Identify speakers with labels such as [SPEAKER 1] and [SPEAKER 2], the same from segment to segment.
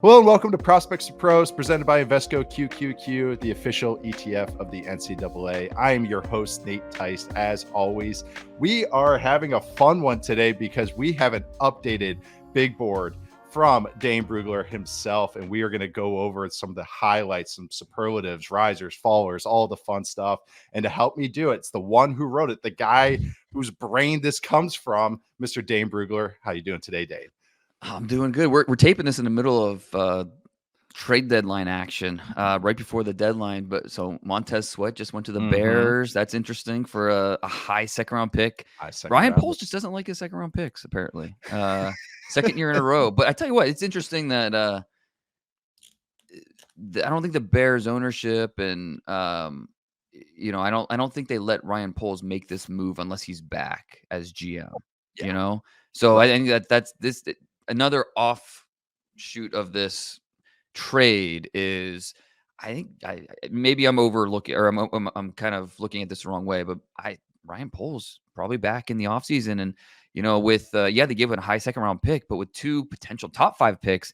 [SPEAKER 1] Hello and welcome to Prospects to Pros, presented by Invesco QQQ, the official ETF of the NCAA. I am your host, Nate Tice. As always, we are having a fun one today because we have an updated big board from Dane Brugler himself, and we are going to go over some of the highlights, some superlatives, risers, fallers, all the fun stuff. And to help me do it, it's the one who wrote it, the guy whose brain this comes from, Mr. Dane Brugler. How you doing today, Dane?
[SPEAKER 2] I'm doing good. We're taping this in the middle of trade deadline action, right before the deadline. But so Montez Sweat just went to the Bears. That's interesting for a high second round pick. Ryan Poles just doesn't like his second round picks, apparently. Second year in a row. But I tell you what, it's interesting that I don't think the Bears ownership and I don't think they let Ryan Poles make this move unless he's back as GM.
[SPEAKER 1] Yeah.
[SPEAKER 2] So right. I think that's this another offshoot of this trade is I think maybe I'm overlooking or I'm kind of looking at this the wrong way, but Ryan Poles probably back in the offseason and with they give it a high second round pick, but with two potential top 5 picks,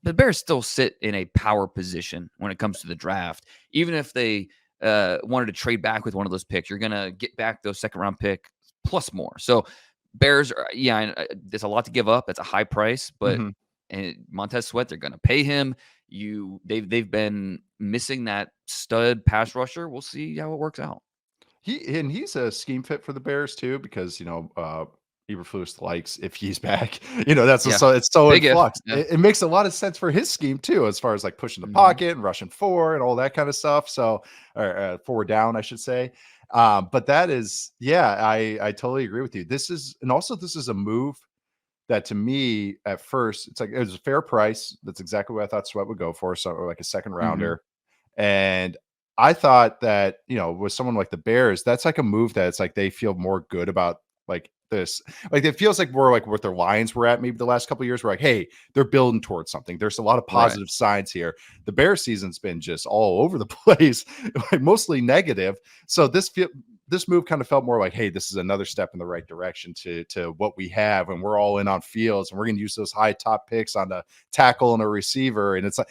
[SPEAKER 2] the Bears still sit in a power position when it comes to the draft. Even if they wanted to trade back with one of those picks, you're going to get back those second round pick plus more. So Bears, there's a lot to give up. It's a high price, but and Montez Sweat, they're going to pay him. They've been missing that stud pass rusher. We'll see how it works out.
[SPEAKER 1] He's a scheme fit for the Bears too, because Eberflus likes if he's back. So it's so
[SPEAKER 2] Big
[SPEAKER 1] in flux.
[SPEAKER 2] Yeah.
[SPEAKER 1] It makes a lot of sense for his scheme too, as far as like pushing the pocket and rushing forward and all that kind of stuff. So, forward down, I should say. But that is, I totally agree with you. This is a move that to me at first it's like it was a fair price. That's exactly what I thought Sweat would go for. So like a second rounder. And I thought that, with someone like the Bears, that's like a move that it's like they feel more good about like this. Like it feels like more like what their Lions were at maybe the last couple of years. We're like, hey, they're building towards something. There's a lot of positive signs here. The Bears season's been just all over the place, like mostly negative. So this move kind of felt more like, hey, this is another step in the right direction to what we have, and we're all in on fields, and we're going to use those high top picks on a tackle and a receiver, and it's like,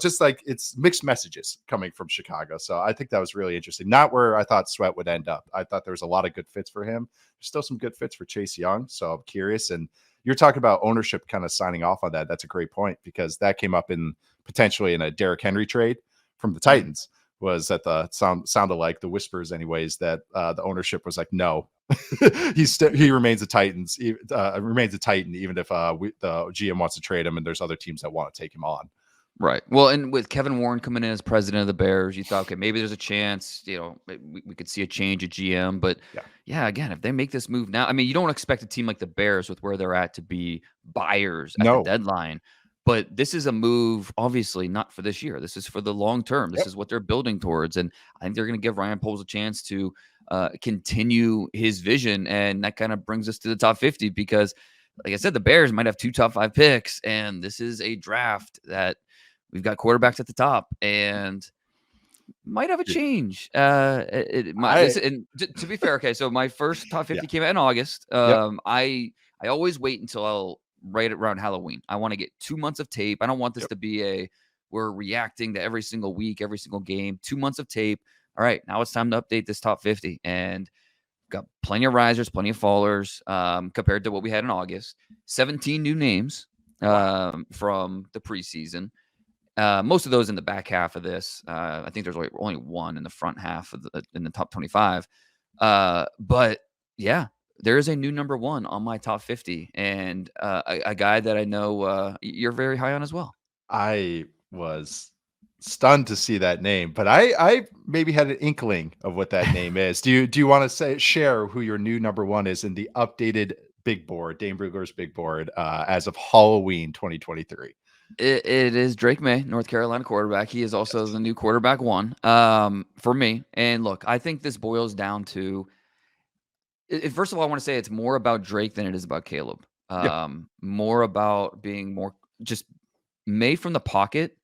[SPEAKER 1] just like it's mixed messages coming from Chicago. So I think that was really interesting. Not where I thought Sweat would end up. I thought there was a lot of good fits for him. There's still some good fits for Chase Young. So I'm curious, and you're talking about ownership kind of signing off on that. That's a great point because that came up in potentially in a Derrick Henry trade from the Titans. Was that the sounded like the whispers anyways that the ownership was like, no, he remains a Titans, remains a Titan, even if the GM wants to trade him and there's other teams that want to take him on.
[SPEAKER 2] Right. Well, and with Kevin Warren coming in as president of the Bears, you thought, okay, maybe there's a chance, we could see a change at GM. But again, if they make this move now, I mean, you don't expect a team like the Bears with where they're at to be buyers at the deadline. But this is a move, obviously, not for this year. This is for the long term. This is what they're building towards. And I think they're going to give Ryan Poles a chance to continue his vision. And that kind of brings us to the top 50 because, like I said, the Bears might have 2 top 5 picks. And this is a draft that we've got quarterbacks at the top and might have a change. And to be fair, okay, so my first top 50 came out in August. I always wait until right around Halloween. I want to get 2 months of tape. I don't want this to be we're reacting to every single week, every single game. 2 months of tape. All right, now it's time to update this top 50. And got plenty of risers, plenty of fallers compared to what we had in August. 17 new names from the preseason. Most of those in the back half of this. I think there's only one in the front half in the top 25. But yeah, there is a new number 1 on my top 50 and a guy that I know you're very high on as well.
[SPEAKER 1] I was stunned to see that name, but I maybe had an inkling of what that name is. Do you want to share who your new number 1 is in the updated big board, Dane Brugler's big board, as of Halloween 2023?
[SPEAKER 2] It is Drake Maye, North Carolina quarterback. He is also the new quarterback 1 for me. And look, I think this boils down to, first of all, I want to say it's more about Drake than it is about Caleb. More about being more just Maye from the pocket.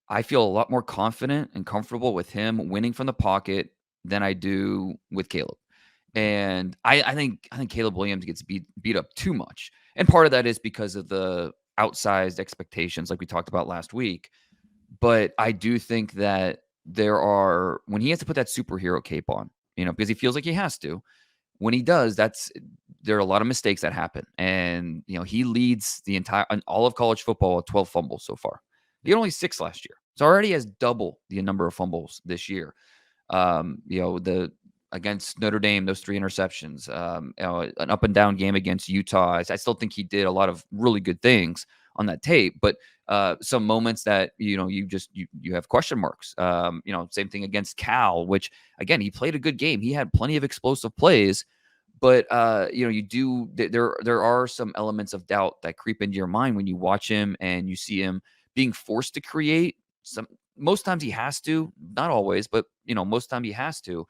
[SPEAKER 2] I feel a lot more confident and comfortable with him winning from the pocket than I do with Caleb. And I think Caleb Williams gets beat up too much. And part of that is because of the outsized expectations like we talked about last week. But I do think that when he has to put that superhero cape on, because he feels like he has to, when he does, there are a lot of mistakes that happen. And, he leads all of college football with 12 fumbles so far. He had only 6 last year. So already has double the number of fumbles this year. Against Notre Dame, those 3 interceptions, an up and down game against Utah. I still think he did a lot of really good things on that tape, but some moments that you have question marks. Same thing against Cal, which again he played a good game. He had plenty of explosive plays, but there are some elements of doubt that creep into your mind when you watch him and you see him being forced to create. Most times he has to, not always, but most time he has to.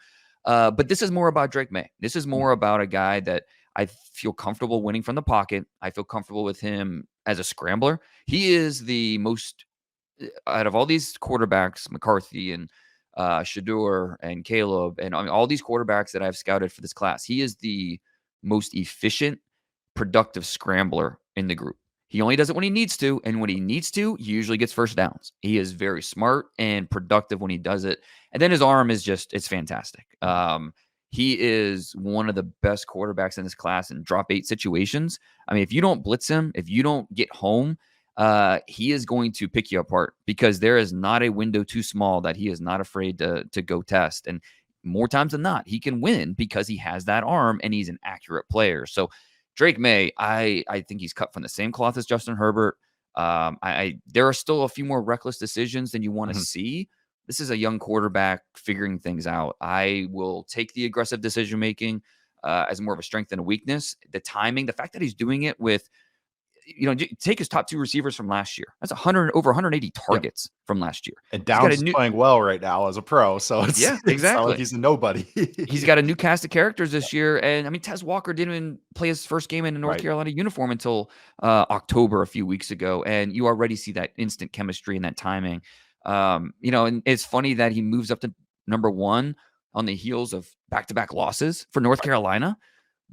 [SPEAKER 2] But this is more about Drake Maye. This is more about a guy that I feel comfortable winning from the pocket. I feel comfortable with him as a scrambler. He is the most, out of all these quarterbacks, McCarthy and Shador and Caleb, and all these quarterbacks that I've scouted for this class, he is the most efficient, productive scrambler in the group. He only does it when he needs to, and when he needs to, he usually gets first downs. He is very smart and productive when he does it. And then his arm is it's fantastic. He is one of the best quarterbacks in this class in drop 8 situations. I mean, if you don't blitz him, if you don't get home, he is going to pick you apart because there is not a window too small that he is not afraid to go test. And more times than not, he can win because he has that arm and he's an accurate player. So Drake Maye, I think he's cut from the same cloth as Justin Herbert. There are still a few more reckless decisions than you want to see. This is a young quarterback figuring things out. I will take the aggressive decision making as more of a strength than a weakness. The timing, the fact that he's doing it with, take his top 2 receivers from last year. That's over 180 targets from last year.
[SPEAKER 1] And Downs is playing well right now as a pro, so it's
[SPEAKER 2] exactly.
[SPEAKER 1] It's not like he's a nobody.
[SPEAKER 2] He's got a new cast of characters this year, and I mean, Tez Walker didn't even play his first game in a North Carolina uniform until October a few weeks ago, and you already see that instant chemistry and that timing. And it's funny that he moves up to number 1 on the heels of back-to-back losses for North Carolina,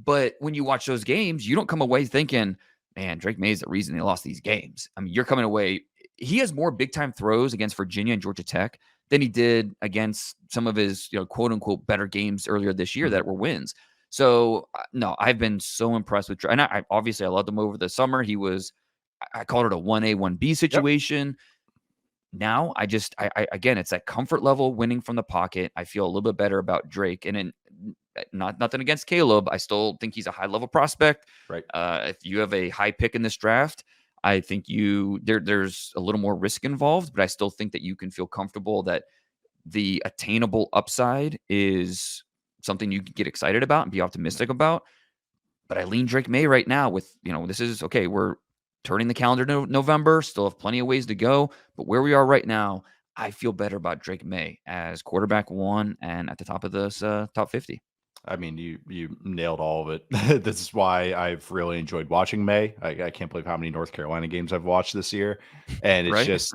[SPEAKER 2] but when you watch those games, you don't come away thinking, man, Drake Maye is the reason they lost these games. I mean, you're coming away. He has more big-time throws against Virginia and Georgia Tech than he did against some of his, quote-unquote, better games earlier this year that were wins. So, no, I've been so impressed with Drake. And I loved him over the summer. I called it a 1A, 1B situation. Yep. Now, again, it's that comfort level winning from the pocket. I feel a little bit better about Drake. And nothing against Caleb. I still think he's a high-level prospect.
[SPEAKER 1] Right.
[SPEAKER 2] If you have a high pick in this draft, I think there's a little more risk involved, but I still think that you can feel comfortable that the attainable upside is something you can get excited about and be optimistic about. But I lean Drake Maye right now with, this is okay. We're turning the calendar to November, still have plenty of ways to go. But where we are right now, I feel better about Drake Maye as quarterback 1 and at the top of this top 50.
[SPEAKER 1] I mean, you nailed all of it. This is why I've really enjoyed watching Maye. I can't believe how many North Carolina games I've watched this year, and it's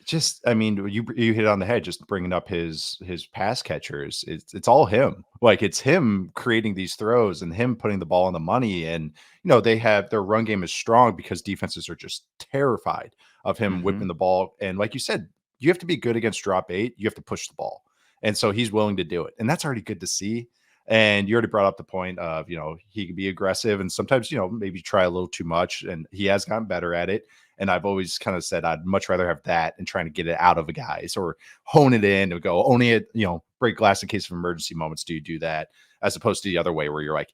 [SPEAKER 1] just I mean, you hit it on the head. Just bringing up his pass catchers, it's all him. Like it's him creating these throws and him putting the ball on the money. And they have their run game is strong because defenses are just terrified of him whipping the ball. And like you said, you have to be good against drop 8. You have to push the ball, and so he's willing to do it, and that's already good to see. And you already brought up the point of, he can be aggressive and sometimes, maybe try a little too much. And he has gotten better at it. And I've always kind of said I'd much rather have that and trying to get it out of a guys or hone it in and go only at, break glass in case of emergency moments. Do you do that as opposed to the other way where you're like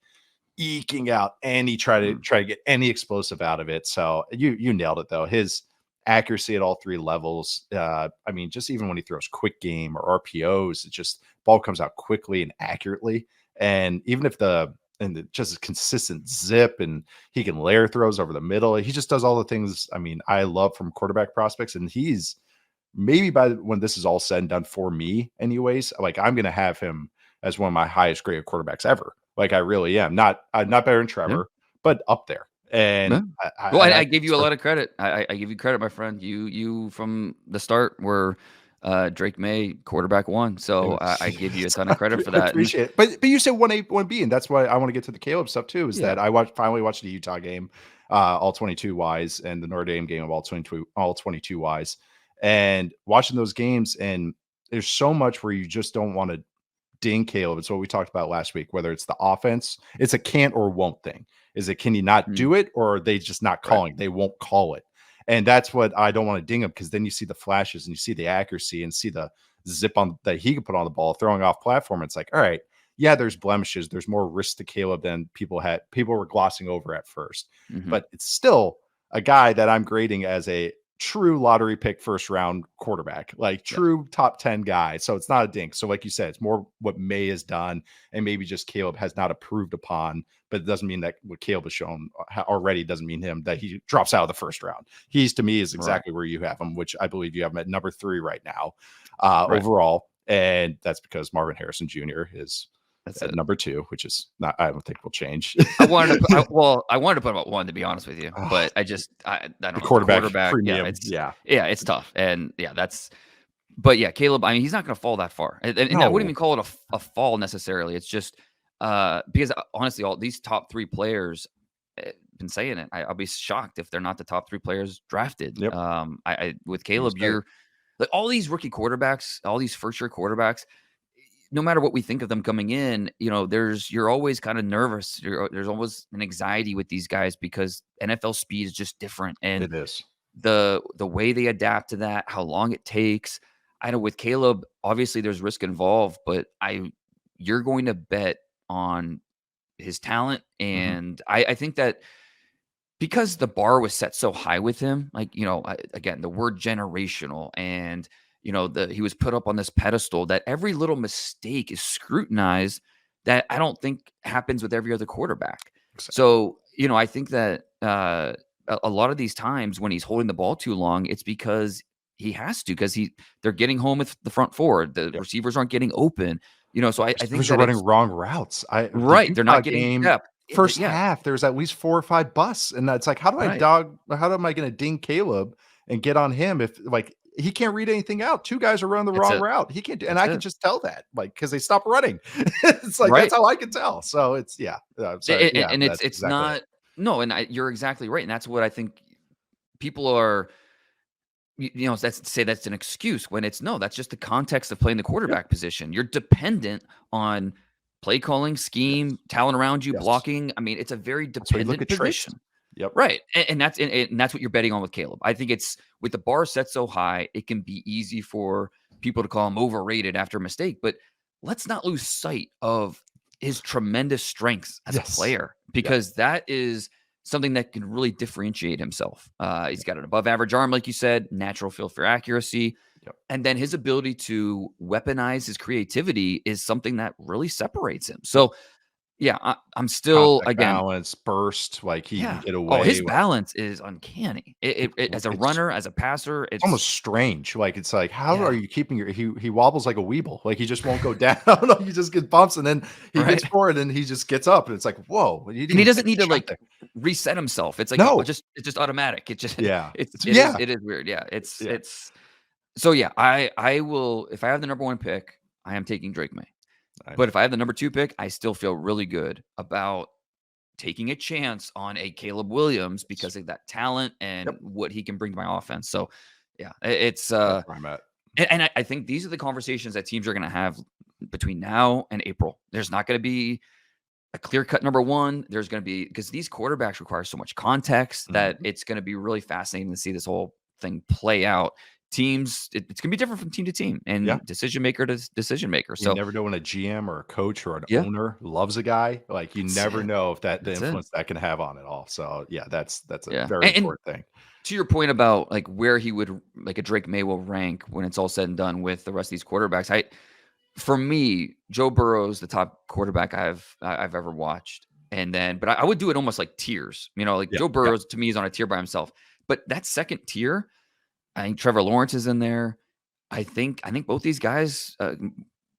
[SPEAKER 1] eking out any try to get any explosive out of it. So you nailed it though. His accuracy at all 3 levels. I mean, just even when he throws quick game or RPOs, it just ball comes out quickly and accurately. And even if just a consistent zip and he can layer throws over the middle, he just does all the things. I mean, I love from quarterback prospects, and he's maybe when this is all said and done for me anyways, like I'm going to have him as one of my highest graded quarterbacks ever. Like I really am not better than Trevor, but up there. And
[SPEAKER 2] I gave you a lot of credit. I give you credit, my friend. You from the start were Drake Maye quarterback 1. So I give you a ton of credit for that.
[SPEAKER 1] I appreciate it. But you said 1A, 1B, and that's why I want to get to the Caleb stuff too, is that I finally watched the Utah game. all 22 wise, and the Notre Dame game of all 22 wise, and watching those games. And there's so much where you just don't want to ding Caleb. It's what we talked about last week, whether it's the offense, it's a can't or won't thing. Is it, can you not
[SPEAKER 2] Mm,
[SPEAKER 1] do it, or are they just not
[SPEAKER 2] right.
[SPEAKER 1] calling? They won't call it. And that's what I don't want to ding him, because then you see the flashes and you see the accuracy and see the zip on that he can put on the ball, throwing off platform. It's like, all right, yeah, there's blemishes. There's more risk to Caleb than people were glossing over at first.
[SPEAKER 2] Mhm.
[SPEAKER 1] But it's still a guy that I'm grading as a true lottery pick first round quarterback, like
[SPEAKER 2] Yep.
[SPEAKER 1] true top 10 guy. So it's not a dink. So like you said, it's more what May has done, and maybe just Caleb has not approved upon, but it doesn't mean that what Caleb has shown already doesn't mean him that he drops out of the first round. He's, to me, is
[SPEAKER 2] Right.
[SPEAKER 1] exactly where you have him, which I believe you have him at number 3 right now,
[SPEAKER 2] Right.
[SPEAKER 1] overall. And that's because Marvin Harrison Jr. is
[SPEAKER 2] That's
[SPEAKER 1] at
[SPEAKER 2] it.
[SPEAKER 1] number 2, which is not, I don't think will change.
[SPEAKER 2] I wanted to put him at 1, to be honest with you,
[SPEAKER 1] Ah,
[SPEAKER 2] but I don't
[SPEAKER 1] the
[SPEAKER 2] know. The
[SPEAKER 1] quarterback
[SPEAKER 2] quarterback,
[SPEAKER 1] premium. Yeah.
[SPEAKER 2] yeah, it's tough. And yeah, but yeah, Caleb, I mean, he's not going to fall that far. And I wouldn't
[SPEAKER 1] No.
[SPEAKER 2] even call it a fall necessarily. It's just because honestly, all these top 3 players, been saying it. I'll be shocked if they're not the top 3 players drafted.
[SPEAKER 1] Yep.
[SPEAKER 2] With
[SPEAKER 1] You
[SPEAKER 2] Caleb,
[SPEAKER 1] said it.
[SPEAKER 2] you're like all these rookie quarterbacks, all these first year quarterbacks, no matter what we think of them coming in, you're always kind of nervous. There's always an anxiety with these guys because NFL speed is just different, and
[SPEAKER 1] It is.
[SPEAKER 2] the way they adapt to that, how long it takes. I know with Caleb, obviously there's risk involved, but you're going to bet on his talent,
[SPEAKER 1] Mhm.
[SPEAKER 2] and I think that because the bar was set so high with him, like, again, the word generational, and he was put up on this pedestal that every little mistake is scrutinized, that I don't think happens with every other quarterback.
[SPEAKER 1] Exactly.
[SPEAKER 2] So, I think that a lot of these times when he's holding the ball too long, it's because he has to, because they're getting home with the front four, the
[SPEAKER 1] Yep.
[SPEAKER 2] receivers aren't getting open, so I think
[SPEAKER 1] Receivers are
[SPEAKER 2] that
[SPEAKER 1] running
[SPEAKER 2] it's
[SPEAKER 1] wrong routes. The
[SPEAKER 2] right. They're
[SPEAKER 1] Utah
[SPEAKER 2] not getting
[SPEAKER 1] game,
[SPEAKER 2] depth.
[SPEAKER 1] first
[SPEAKER 2] Yeah,
[SPEAKER 1] half, there's at least 4 or 5 busts, and that's like,
[SPEAKER 2] right.
[SPEAKER 1] how am I gonna ding Caleb and get on him if, like, he can't read anything out? 2 guys are running the
[SPEAKER 2] That's
[SPEAKER 1] wrong
[SPEAKER 2] it.
[SPEAKER 1] route. He can't do, and
[SPEAKER 2] That's
[SPEAKER 1] I can
[SPEAKER 2] it.
[SPEAKER 1] just tell that, like, because they stopped running. It's like, that's
[SPEAKER 2] Right.
[SPEAKER 1] how I can tell. So it's, yeah. I'm sorry. Yeah,
[SPEAKER 2] And
[SPEAKER 1] that's
[SPEAKER 2] it's
[SPEAKER 1] exactly it.
[SPEAKER 2] not no, and you're exactly right, and that's what I think people are, that's to say that's an excuse when it's no, that's just the context of playing the
[SPEAKER 1] Yep.
[SPEAKER 2] quarterback position. You're dependent on play calling, scheme,
[SPEAKER 1] Yes.
[SPEAKER 2] talent around you,
[SPEAKER 1] Yes.
[SPEAKER 2] blocking. I mean, it's a very
[SPEAKER 1] That's why you look
[SPEAKER 2] dependent
[SPEAKER 1] at traits.
[SPEAKER 2] position.
[SPEAKER 1] Yep.
[SPEAKER 2] Right. And that's what you're betting on with Caleb. I think it's with the bar set so high, it can be easy for people to call him overrated after a mistake. But let's not lose sight of his tremendous strengths as a
[SPEAKER 1] Yes.
[SPEAKER 2] player,
[SPEAKER 1] Yeah.
[SPEAKER 2] because that is something that can really differentiate himself. He's
[SPEAKER 1] Yep.
[SPEAKER 2] got an above average arm, like you said, natural feel for accuracy.
[SPEAKER 1] Yep.
[SPEAKER 2] And then his ability to weaponize his creativity is something that really separates him.
[SPEAKER 1] Yep.
[SPEAKER 2] So, yeah, I'm still,
[SPEAKER 1] Contact
[SPEAKER 2] again,
[SPEAKER 1] balance, burst, like he can
[SPEAKER 2] yeah.
[SPEAKER 1] get
[SPEAKER 2] Oh, his
[SPEAKER 1] away, like
[SPEAKER 2] balance is uncanny. As a
[SPEAKER 1] it's
[SPEAKER 2] runner, as a passer,
[SPEAKER 1] almost
[SPEAKER 2] it's
[SPEAKER 1] strange. Like, it's like, how are
[SPEAKER 2] yeah,
[SPEAKER 1] you keeping your, he wobbles like a weeble. Like, he just won't go down. Like, he just gets bumps, and then he
[SPEAKER 2] right.
[SPEAKER 1] gets forward and he just gets up, and it's like, whoa, you didn't
[SPEAKER 2] And he
[SPEAKER 1] even take
[SPEAKER 2] doesn't
[SPEAKER 1] a
[SPEAKER 2] need to
[SPEAKER 1] shot
[SPEAKER 2] like
[SPEAKER 1] there.
[SPEAKER 2] reset himself. It's like
[SPEAKER 1] No.
[SPEAKER 2] it's just automatic. It just
[SPEAKER 1] Yeah. Yeah.
[SPEAKER 2] it is weird. Yeah,
[SPEAKER 1] Yeah.
[SPEAKER 2] it's so yeah. I will, if I have the number 1 pick, I am taking Drake May.
[SPEAKER 1] I
[SPEAKER 2] But if I have the number 2 pick, I still feel really good about taking a chance on a Caleb Williams because of that talent and
[SPEAKER 1] Yep.
[SPEAKER 2] what he can bring to my offense. So yeah, it's
[SPEAKER 1] That's where I'm at.
[SPEAKER 2] and I think these are the conversations that teams are going to have between now and April. There's not going to be a clear cut number 1. There's going to be, because these quarterbacks require so much context, that
[SPEAKER 1] Mhm.
[SPEAKER 2] it's going to be really fascinating to see this whole thing play out. Teams, it's going to be different from team to team
[SPEAKER 1] Yeah.
[SPEAKER 2] and decision maker to decision maker.
[SPEAKER 1] You
[SPEAKER 2] So
[SPEAKER 1] never know when a GM or a coach or an
[SPEAKER 2] yeah,
[SPEAKER 1] owner loves a guy. Like, you
[SPEAKER 2] that's
[SPEAKER 1] never
[SPEAKER 2] it.
[SPEAKER 1] know if that the
[SPEAKER 2] That's it.
[SPEAKER 1] influence that can have on it all. So yeah, that's a
[SPEAKER 2] Yeah.
[SPEAKER 1] very
[SPEAKER 2] And
[SPEAKER 1] important thing.
[SPEAKER 2] to your point about like where he would, like a Drake May will rank when it's all said and done with the rest of these quarterbacks. For me, Joe Burrow's the top quarterback I've ever watched. And then, but I would do it almost like tiers. Like
[SPEAKER 1] Yeah.
[SPEAKER 2] Joe
[SPEAKER 1] Yeah.
[SPEAKER 2] Burrow to me is on a tier by himself. But that second tier, I think Trevor Lawrence is in there. I think both these guys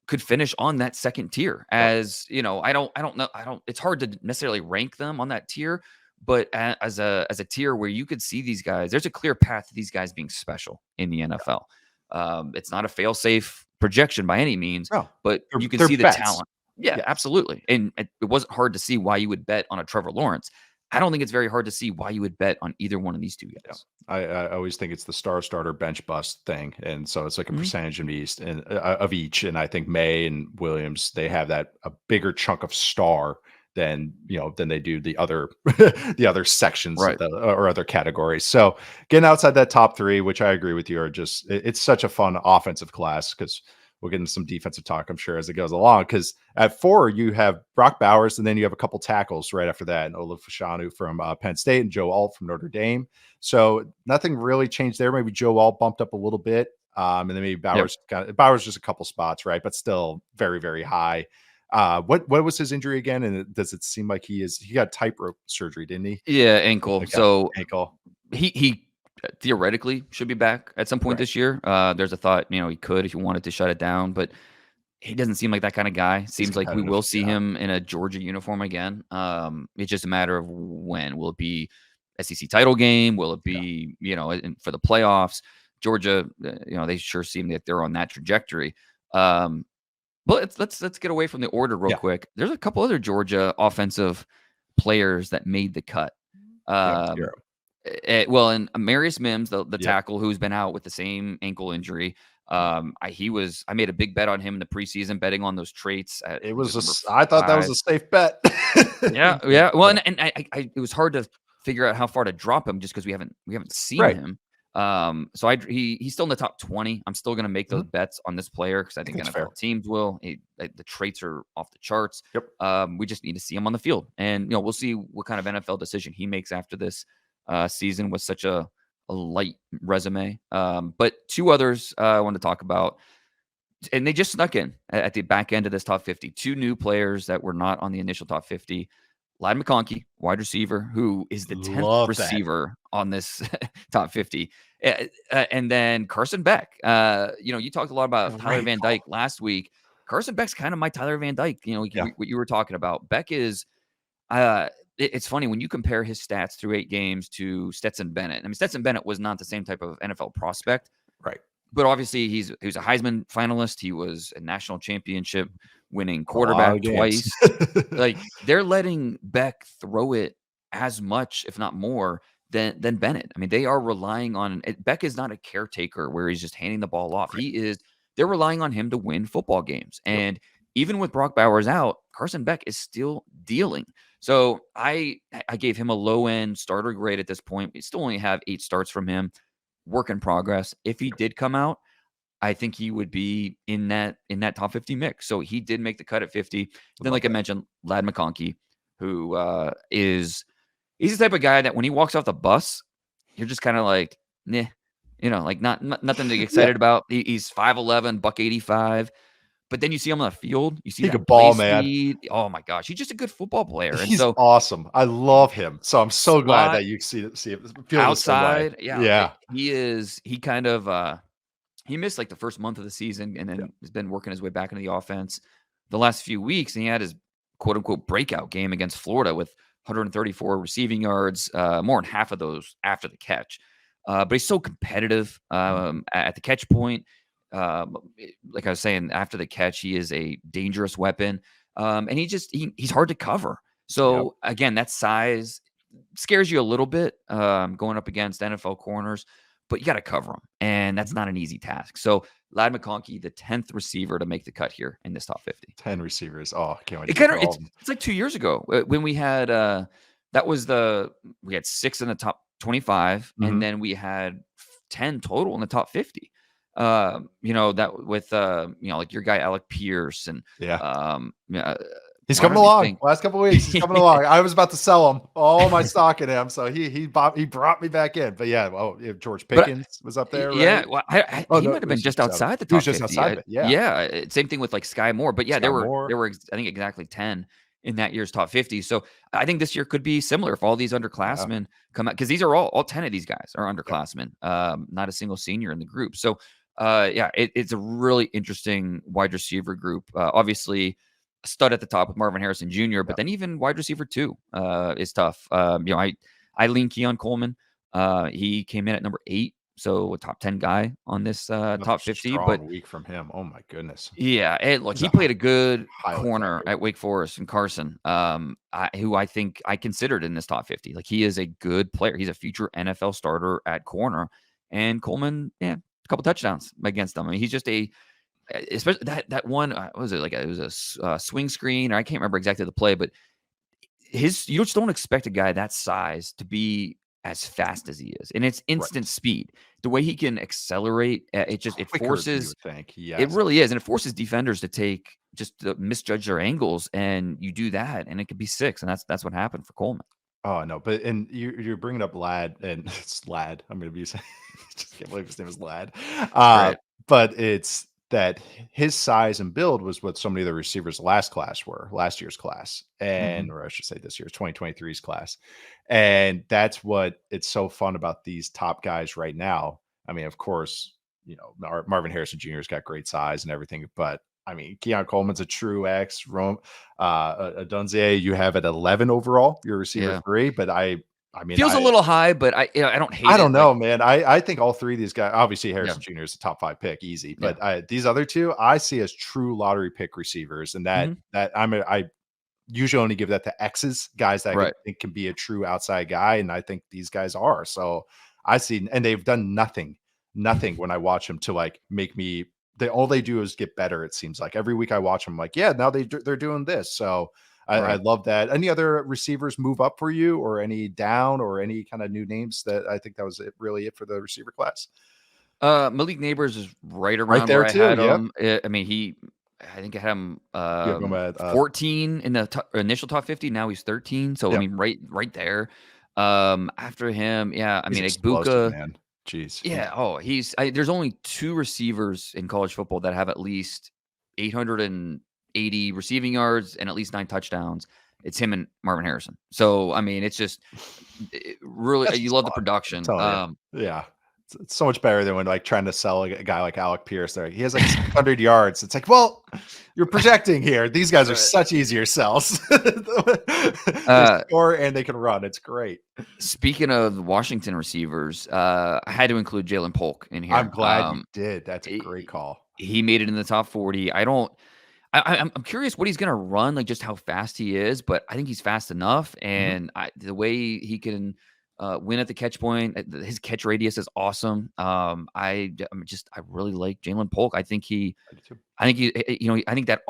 [SPEAKER 2] could finish on that second tier.
[SPEAKER 1] Yep.
[SPEAKER 2] As I don't know. I don't. It's hard to necessarily rank them on that tier, but as a tier where you could see these guys, there's a clear path to these guys being special in the NFL. It's not a fail-safe projection by any means,
[SPEAKER 1] No.
[SPEAKER 2] but
[SPEAKER 1] They're
[SPEAKER 2] you can
[SPEAKER 1] they're
[SPEAKER 2] see the
[SPEAKER 1] bets.
[SPEAKER 2] talent. Yeah,
[SPEAKER 1] Yes.
[SPEAKER 2] absolutely. And it wasn't hard to see why you would bet on a Trevor Lawrence. I don't think it's very hard to see why you would bet on either one of these two
[SPEAKER 1] Yeah.
[SPEAKER 2] guys.
[SPEAKER 1] I always think it's the star starter bench bust thing, and so it's like a
[SPEAKER 2] Mhm.
[SPEAKER 1] percentage of each. And I think May and Williams, they have that a bigger chunk of star than than they do the other the other sections of
[SPEAKER 2] Right.
[SPEAKER 1] the or other categories. So getting outside that top three, which I agree with you, are just it's such a fun offensive class because we'll get into some defensive talk, I'm sure, as it goes along. Because at 4, you have Brock Bowers, and then you have a couple tackles right after that, and Olaf Fashanu from Penn State and Joe Alt from Notre Dame. So nothing really changed there. Maybe Joe Alt bumped up a little bit, and then maybe
[SPEAKER 2] Yep.
[SPEAKER 1] Bowers just a couple spots, right? But still very very high. What was his injury again? And does it seem like he got tightrope surgery, didn't he?
[SPEAKER 2] Yeah, ankle.
[SPEAKER 1] Okay,
[SPEAKER 2] So
[SPEAKER 1] ankle.
[SPEAKER 2] he theoretically should be back at some point
[SPEAKER 1] Right.
[SPEAKER 2] this year. There's a thought, he could if he wanted to shut it down, but he doesn't seem like that kind of guy.
[SPEAKER 1] He's
[SPEAKER 2] Seems like we
[SPEAKER 1] competitive.
[SPEAKER 2] will see
[SPEAKER 1] Yeah.
[SPEAKER 2] him in a Georgia uniform again. It's just a matter of when. Will it be SEC title game? Will it
[SPEAKER 1] Yeah.
[SPEAKER 2] be, for the playoffs? Georgia, they sure seem like they're on that trajectory. But let's get away from the order real
[SPEAKER 1] Yeah.
[SPEAKER 2] quick. There's a couple other Georgia offensive players that made the cut.
[SPEAKER 1] Yeah.
[SPEAKER 2] Um,
[SPEAKER 1] Zero.
[SPEAKER 2] well, and Marius Mims, the
[SPEAKER 1] Yep.
[SPEAKER 2] tackle who's been out with the same ankle injury. I made a big bet on him in the preseason, betting on those traits. I
[SPEAKER 1] It
[SPEAKER 2] think it
[SPEAKER 1] was
[SPEAKER 2] was number
[SPEAKER 1] I thought that was
[SPEAKER 2] 5.
[SPEAKER 1] a safe bet.
[SPEAKER 2] Yeah, yeah. Well, and it was hard to figure out how far to drop him just because we haven't seen
[SPEAKER 1] Right.
[SPEAKER 2] him. So he's still in the top 20. I'm still going to make those bets on this player because I think
[SPEAKER 1] That's
[SPEAKER 2] NFL
[SPEAKER 1] fair.
[SPEAKER 2] teams will. The traits are off the charts.
[SPEAKER 1] Yep.
[SPEAKER 2] We just need to see him on the field, and we'll see what kind of NFL decision he makes after this season with such a light resume. But two others I want to talk about, and they just snuck in at the back end of this top 50. Two new players that were not on the initial top 50. Ladd McConkey, wide receiver, who is the 10th
[SPEAKER 1] Love that.
[SPEAKER 2] receiver on this top 50. And then Carson Beck. You talked a lot about Tyler Van Dyke last week. Carson Beck's kind of my Tyler Van Dyke.
[SPEAKER 1] Yeah.
[SPEAKER 2] What you were talking about. Beck is it's funny when you compare his stats through 8 games to Stetson Bennett. I mean, Stetson Bennett was not the same type of NFL prospect.
[SPEAKER 1] Right.
[SPEAKER 2] But obviously, he was a Heisman finalist. He was a national championship winning quarterback twice. Like, they're letting Beck throw it as much, if not more, than Bennett. I mean, they are relying on it. Beck is not a caretaker where he's just handing the ball off.
[SPEAKER 1] Right.
[SPEAKER 2] They're relying on him to win football games.
[SPEAKER 1] Yep.
[SPEAKER 2] And even with Brock Bowers out, Carson Beck is still dealing. So I gave him a low end starter grade at this point. We still only have 8 starts from him. Work in progress. If he did come out, I think he would be in that top 50 mix. So he did make the cut at 50. Then, like I mentioned, Ladd McConkey, who he's the type of guy that when he walks off the bus, you're just kind of like, nah, like nothing to get excited about. He's 5'11", buck 85. But then you see him on the field, you see
[SPEAKER 1] He
[SPEAKER 2] that
[SPEAKER 1] could
[SPEAKER 2] play
[SPEAKER 1] ball, man.
[SPEAKER 2] speed. Oh my gosh, he's just a good football player. And
[SPEAKER 1] He's
[SPEAKER 2] so
[SPEAKER 1] awesome. I love him. So I'm so glad that you feel the same way.
[SPEAKER 2] outside,
[SPEAKER 1] Yeah.
[SPEAKER 2] he kind of he missed like the first month of the season and then has been working his way back into the offense the last few weeks. And he had his quote unquote breakout game against Florida with 134 receiving yards, more than half of those after the catch. But he's so competitive at the catch point. Like I was saying, after the catch, he is a dangerous weapon. And he's hard to cover. So again, that size scares you a little bit going up against NFL corners, but you got to cover them. And that's not an easy task. So Ladd McConkey, the 10th receiver to make the cut here in this top 50.
[SPEAKER 1] 10 receivers. Oh, I can't wait.
[SPEAKER 2] It's like 2 years ago when we had we had 6 in the top 25, and then we had 10 total in the top 50. That with like your guy Alec Pierce and
[SPEAKER 1] he's coming along. Last couple of weeks, he's coming along. I was about to sell him all my stock in him, so he brought me back in. But George Pickens was up there.
[SPEAKER 2] Yeah,
[SPEAKER 1] right?
[SPEAKER 2] Well, he might have been just outside the top 50.
[SPEAKER 1] Outside,
[SPEAKER 2] same thing with like Sky Moore. But
[SPEAKER 1] Sky
[SPEAKER 2] there
[SPEAKER 1] Moore.
[SPEAKER 2] were I think exactly 10 in that year's top 50. So I think this year could be similar if all these underclassmen come out, because these are all 10 of these guys are underclassmen. Not a single senior in the group. So it's a really interesting wide receiver group. Obviously, a stud at the top with Marvin Harrison Jr., but then even wide receiver 2 is tough. I lean Keon Coleman. He came in at number 8. so a top 10 guy on this
[SPEAKER 1] Another
[SPEAKER 2] top 50. But
[SPEAKER 1] strong week from him. Oh my goodness.
[SPEAKER 2] yeah, and look,
[SPEAKER 1] He's
[SPEAKER 2] he
[SPEAKER 1] a
[SPEAKER 2] played a good
[SPEAKER 1] highly
[SPEAKER 2] corner
[SPEAKER 1] factored.
[SPEAKER 2] at Wake Forest and Carson, who I think I considered in this top 50. Like, he is a good player. He's a future NFL starter at corner. And Coleman, yeah, a couple touchdowns against them. I mean, he's just especially that one. What was it like? It was a swing screen. I can't remember exactly the play, but you just don't expect a guy that size to be as fast as he is, and it's instant
[SPEAKER 1] Right.
[SPEAKER 2] speed. The way he can accelerate, it
[SPEAKER 1] Quicker than you
[SPEAKER 2] forces.
[SPEAKER 1] would think.
[SPEAKER 2] It
[SPEAKER 1] Yes.
[SPEAKER 2] really is, and it forces defenders to misjudge their angles, and you do that, and it could be six, and that's what happened for Coleman.
[SPEAKER 1] Oh no, but and you're bringing up Lad and it's Lad. I'm gonna be saying, just can't believe his name is Lad.
[SPEAKER 2] It's
[SPEAKER 1] Uh,
[SPEAKER 2] great.
[SPEAKER 1] but it's that his size and build was what so many of the receivers last year's class,
[SPEAKER 2] Hmm.
[SPEAKER 1] and or I should say this year's 2023's class. And that's what it's so fun about these top guys right now. I mean, of course, Marvin Harrison Jr.'s got great size and everything, but I mean, Keon Coleman's a true X. Dunze, you have at 11 overall. You're receiver
[SPEAKER 2] Yeah,
[SPEAKER 1] 3, but I mean,
[SPEAKER 2] feels a little high, but I don't hate
[SPEAKER 1] I don't
[SPEAKER 2] it. Like,
[SPEAKER 1] know, man. I think all 3 of these guys, obviously
[SPEAKER 2] yeah,
[SPEAKER 1] Harrison Jr. is a top 5 pick, easy,
[SPEAKER 2] yeah,
[SPEAKER 1] but these other 2, I see as true lottery pick receivers, and
[SPEAKER 2] hmm,
[SPEAKER 1] I usually only give that to X's, guys that I
[SPEAKER 2] right.
[SPEAKER 1] think can be a true outside guy, and I think these guys are. So I see, and they've done nothing when I watch them to like make me. All they do is get better. It seems like every week I watch them, like yeah, now they're doing this. So I
[SPEAKER 2] Right.
[SPEAKER 1] love that. Any other receivers move up for you, or any down, or any kind of new names that I think that was really it for the receiver class.
[SPEAKER 2] Malik Neighbors is right
[SPEAKER 1] Right
[SPEAKER 2] around where
[SPEAKER 1] there
[SPEAKER 2] I
[SPEAKER 1] too.
[SPEAKER 2] had
[SPEAKER 1] Yep.
[SPEAKER 2] him. I mean, I think I had him
[SPEAKER 1] You have them at
[SPEAKER 2] 14 in the initial top 50. Now he's 13. So I
[SPEAKER 1] yep.
[SPEAKER 2] mean, right there. After him, yeah. I
[SPEAKER 1] He's
[SPEAKER 2] mean,
[SPEAKER 1] explosive,
[SPEAKER 2] Igbuka,
[SPEAKER 1] man. Jeez.
[SPEAKER 2] yeah. Oh, there's only two receivers in college football that have at least 880 receiving yards and at least 9 touchdowns. It's him and Marvin Harrison. So I mean, it's just really,
[SPEAKER 1] That's
[SPEAKER 2] you
[SPEAKER 1] just
[SPEAKER 2] love the
[SPEAKER 1] fun. I'm
[SPEAKER 2] production.
[SPEAKER 1] telling you. Yeah. It's so much better than when, like, trying to sell a guy like Alec Pierce there. He has, like, 600 yards. It's like, well, you're projecting here. These guys are
[SPEAKER 2] Right.
[SPEAKER 1] such easier sells. They
[SPEAKER 2] Uh,
[SPEAKER 1] score and they can run. It's great.
[SPEAKER 2] Speaking of Washington receivers, I had to include Jalen Polk in
[SPEAKER 1] I'm
[SPEAKER 2] here.
[SPEAKER 1] glad you did. That's a great
[SPEAKER 2] He
[SPEAKER 1] call.
[SPEAKER 2] he made it in the top 40. I don't. I'm curious what he's gonna run, like just how fast he is, but I think he's fast enough,
[SPEAKER 1] Mhm.
[SPEAKER 2] and the way he can win at the catch point, his catch radius is awesome. I really like Jalen Polk.
[SPEAKER 1] I do too.
[SPEAKER 2] I think I think that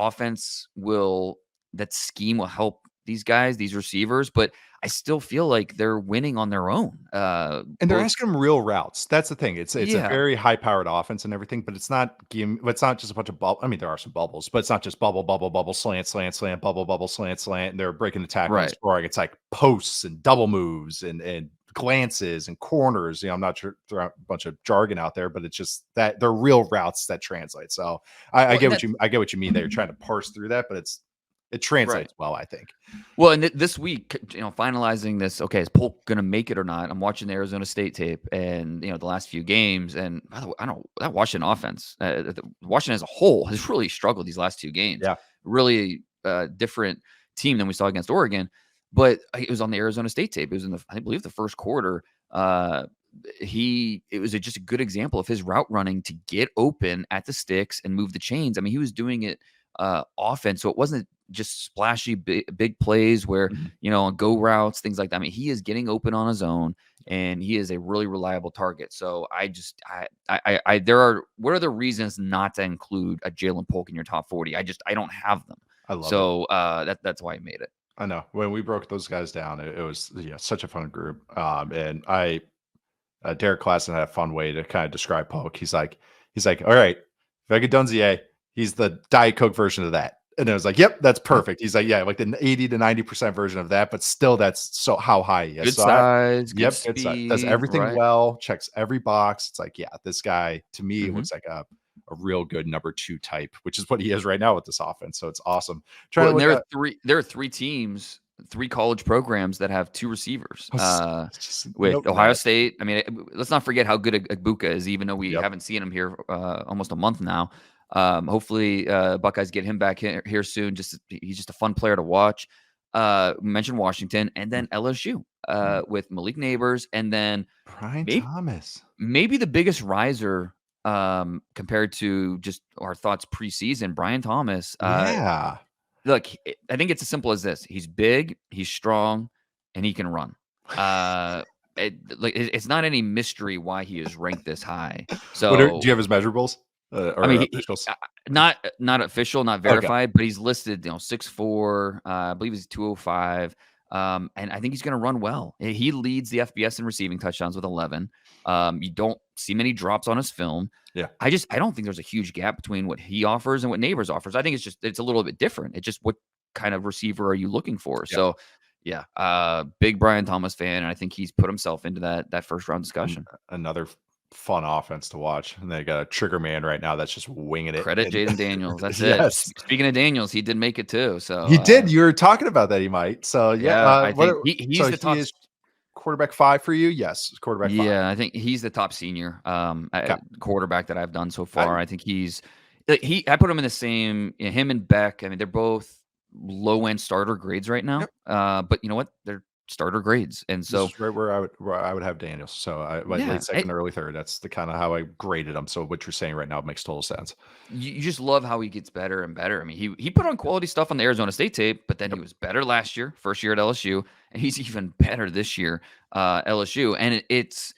[SPEAKER 2] scheme will help these guys, these receivers, but I still feel like they're winning on their own.
[SPEAKER 1] And they're
[SPEAKER 2] Both,
[SPEAKER 1] asking him real routes. That's the thing. It's a
[SPEAKER 2] yeah,
[SPEAKER 1] very high powered offense and everything, but it's not just a bunch of bubble. I mean, there are some bubbles, but it's not just bubble, bubble, bubble, slant, slant, slant, bubble, bubble, slant, slant. And they're breaking the tackle and
[SPEAKER 2] right.
[SPEAKER 1] scoring. It's like posts and double moves and glances and corners. I'm not sure throw a bunch of jargon out there, but it's just that they're real routes that translate. So I
[SPEAKER 2] Well, and
[SPEAKER 1] get
[SPEAKER 2] that
[SPEAKER 1] I get what you mean. That you're trying to parse through that, but it
[SPEAKER 2] right.
[SPEAKER 1] translates well, I think.
[SPEAKER 2] Well, and this week, finalizing this, okay, is Polk going to make it or not? I'm watching the Arizona State tape and, the last few games. And by the way, I don't that Washington offense, Washington as a whole has really struggled these last two games.
[SPEAKER 1] Yeah.
[SPEAKER 2] Really different team than we saw against Oregon. But it was on the Arizona State tape. It was in I believe, the first quarter. It was just a good example of his route running to get open at the sticks and move the chains. I mean, he was doing it often, so it wasn't just splashy big plays where
[SPEAKER 1] Mhm.
[SPEAKER 2] on go routes, things like that. I mean, he is getting open on his own, and he is a really reliable target. So there are what are the reasons not to include a Jalen Polk in your top 40? I don't have them.
[SPEAKER 1] I love it.
[SPEAKER 2] So that's why I made it.
[SPEAKER 1] I know. When we broke those guys down, it was yeah, such a fun group. And Derek Klassen had a fun way to kind of describe Polk. He's like, all right, Vega Dunzier, he's the Diet Coke version of that. And it was like, yep, that's
[SPEAKER 2] Yeah.
[SPEAKER 1] perfect. He's like, yeah, like the 80 to 90% version of that, but still that's so how high he is.
[SPEAKER 2] Good
[SPEAKER 1] So
[SPEAKER 2] size, good
[SPEAKER 1] yep, good side. Does
[SPEAKER 2] speed,
[SPEAKER 1] everything
[SPEAKER 2] right?
[SPEAKER 1] well, checks every box. It's like, yeah, this guy to me
[SPEAKER 2] Mhm.
[SPEAKER 1] looks like a real good number 2 type, which is what he is right now with this offense. So it's awesome. Trying
[SPEAKER 2] Well,
[SPEAKER 1] to
[SPEAKER 2] and
[SPEAKER 1] look at
[SPEAKER 2] there are 3 teams, 3 college programs that have 2 receivers,
[SPEAKER 1] just
[SPEAKER 2] with
[SPEAKER 1] noting
[SPEAKER 2] Ohio
[SPEAKER 1] that.
[SPEAKER 2] State. I mean, let's not forget how good Igbuka is, even though we
[SPEAKER 1] Yep.
[SPEAKER 2] haven't seen him here, almost a month now. Hopefully, Buckeyes get him back here soon. He's just a fun player to watch. mentioned Washington, and then LSU with Malik Neighbors, and then
[SPEAKER 1] Brian
[SPEAKER 2] maybe
[SPEAKER 1] Thomas.
[SPEAKER 2] maybe the biggest riser compared to just our thoughts preseason, Brian Thomas.
[SPEAKER 1] Yeah.
[SPEAKER 2] Look, I think it's as simple as this: he's big, he's strong, and he can run. Uh, it's not any mystery why he is ranked this high.
[SPEAKER 1] Do
[SPEAKER 2] So
[SPEAKER 1] you have his measurables
[SPEAKER 2] I
[SPEAKER 1] or
[SPEAKER 2] mean,
[SPEAKER 1] officials?
[SPEAKER 2] not official, not
[SPEAKER 1] Okay.
[SPEAKER 2] verified, but he's listed, 6'4", I believe he's 205, and I think he's gonna run well. He leads the FBS in receiving touchdowns with 11. You don't see many drops on his film.
[SPEAKER 1] Yeah.
[SPEAKER 2] I don't think there's a huge gap between what he offers and what Neighbors offers. I think it's a little bit different. It's just what kind of receiver are you looking for?
[SPEAKER 1] Yep.
[SPEAKER 2] So, yeah, big Brian Thomas fan, and I think he's put himself into that first round discussion.
[SPEAKER 1] Another fun offense to watch. And they got a trigger man right now that's just winging it.
[SPEAKER 2] Credit
[SPEAKER 1] And
[SPEAKER 2] Jaden Daniels. That's it.
[SPEAKER 1] yes,
[SPEAKER 2] Speaking of Daniels, he did make it too. So
[SPEAKER 1] he did. You were talking about that he might. So yeah.
[SPEAKER 2] yeah, I think he's
[SPEAKER 1] So
[SPEAKER 2] the
[SPEAKER 1] he
[SPEAKER 2] top.
[SPEAKER 1] is quarterback 5 for you? Yes, quarterback 5.
[SPEAKER 2] Yeah, I think he's the top senior
[SPEAKER 1] Okay.
[SPEAKER 2] quarterback that I've done so
[SPEAKER 1] I,
[SPEAKER 2] far. I think he's I put him in the same, him and Beck. I mean, they're both low end starter grades right now.
[SPEAKER 1] yep.
[SPEAKER 2] But you know what? They're starter grades, and
[SPEAKER 1] This
[SPEAKER 2] so
[SPEAKER 1] is right where I would have Daniels. So I like
[SPEAKER 2] yeah,
[SPEAKER 1] late second, early third. That's the kind of how I graded him. So what you're saying right now makes total sense.
[SPEAKER 2] you just love how he gets better and better. I mean, he put on quality stuff on the Arizona State tape, but then he
[SPEAKER 1] Yep.
[SPEAKER 2] was better last year, first year at LSU, and he's even better this year, LSU. And it's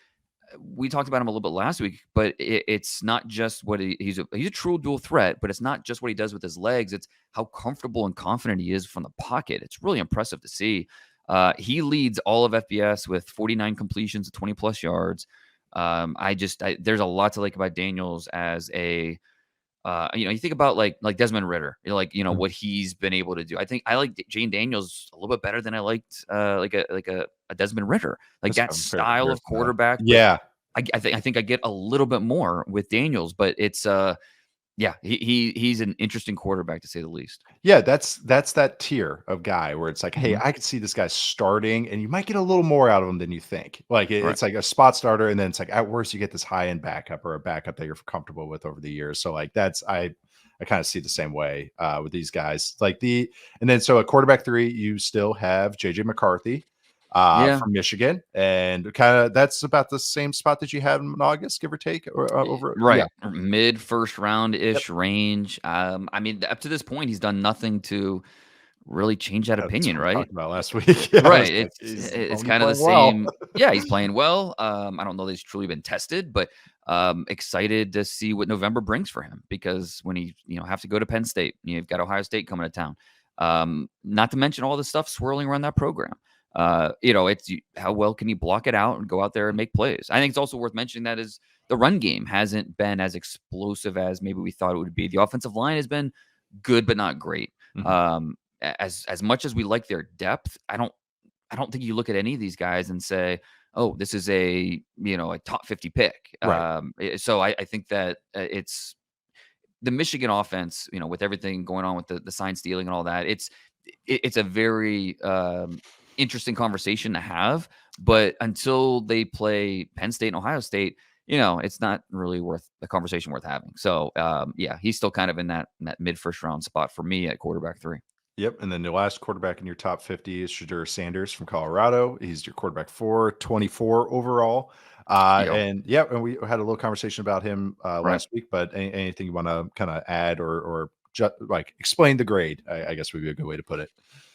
[SPEAKER 2] we talked about him a little bit last week, but it's not just what he's a true dual threat, but it's not just what he does with his legs. It's how comfortable and confident he is from the pocket. It's really impressive to see. He leads all of FBS with 49 completions of 20 plus yards. There's a lot to like about Daniels as a you think about like Desmond Ritter,
[SPEAKER 1] Mhm.
[SPEAKER 2] what he's been able to do. I think I like Jane Daniels a little bit better than I liked a Desmond Ritter, like
[SPEAKER 1] That's a
[SPEAKER 2] that
[SPEAKER 1] fair
[SPEAKER 2] style of
[SPEAKER 1] comparison there.
[SPEAKER 2] quarterback. But
[SPEAKER 1] Yeah.
[SPEAKER 2] I think I get a little bit more with Daniels, but it's yeah, he's an interesting quarterback to say the least.
[SPEAKER 1] Yeah, that's that tier of guy where it's like, "Hey,
[SPEAKER 2] Mhm.
[SPEAKER 1] I could see this guy starting, and you might get a little more out of him than you think." Like,
[SPEAKER 2] Right.
[SPEAKER 1] it's like a spot starter, and then it's like, at worst, you get this high-end backup or a backup that you're comfortable with over the years. So, like, that's I kinda see the same way, with these guys. And then so at quarterback 3, you still have JJ McCarthy,
[SPEAKER 2] Yeah.
[SPEAKER 1] from Michigan, and kinda that's about the same spot that you had in August, give or take, or, over yeah.
[SPEAKER 2] Right. Mid first round
[SPEAKER 1] Yep.
[SPEAKER 2] ish range. I mean, up to this point, he's done nothing to really change that
[SPEAKER 1] That's
[SPEAKER 2] opinion,
[SPEAKER 1] what we
[SPEAKER 2] right?
[SPEAKER 1] talked about last week. Yeah, I was
[SPEAKER 2] Right.
[SPEAKER 1] like,
[SPEAKER 2] It's
[SPEAKER 1] "He's
[SPEAKER 2] it's
[SPEAKER 1] only
[SPEAKER 2] kind of the
[SPEAKER 1] playing well."
[SPEAKER 2] same. Yeah, he's playing well. I don't know that he's truly been tested, but excited to see what November brings for him because when he have to go to Penn State, you've got Ohio State coming to town. Not to mention all the stuff swirling around that program. How well can he block it out and go out there and make plays? I think it's also worth mentioning that is the run game hasn't been as explosive as maybe we thought it would be. The offensive line has been good, but not great.
[SPEAKER 1] Mhm.
[SPEAKER 2] As much as we like their depth, I don't think you look at any of these guys and say, "Oh, this is a top 50 pick."
[SPEAKER 1] Right.
[SPEAKER 2] So I think that it's the Michigan offense. With everything going on with the sign stealing and all that, it's a very interesting conversation to have. But until they play Penn State and Ohio State, it's not really worth the conversation worth having. So yeah, he's still kind of in that mid first round spot for me at quarterback 3.
[SPEAKER 1] Yep, and then the last quarterback in your top 50 is Shadur Sanders from Colorado. He's your quarterback 4, 24 overall.
[SPEAKER 2] Yep.
[SPEAKER 1] And yeah, and we had a little conversation about him
[SPEAKER 2] Right.
[SPEAKER 1] last week, but anything you want to kind of add or like explain the grade, I guess would be a good way to put it.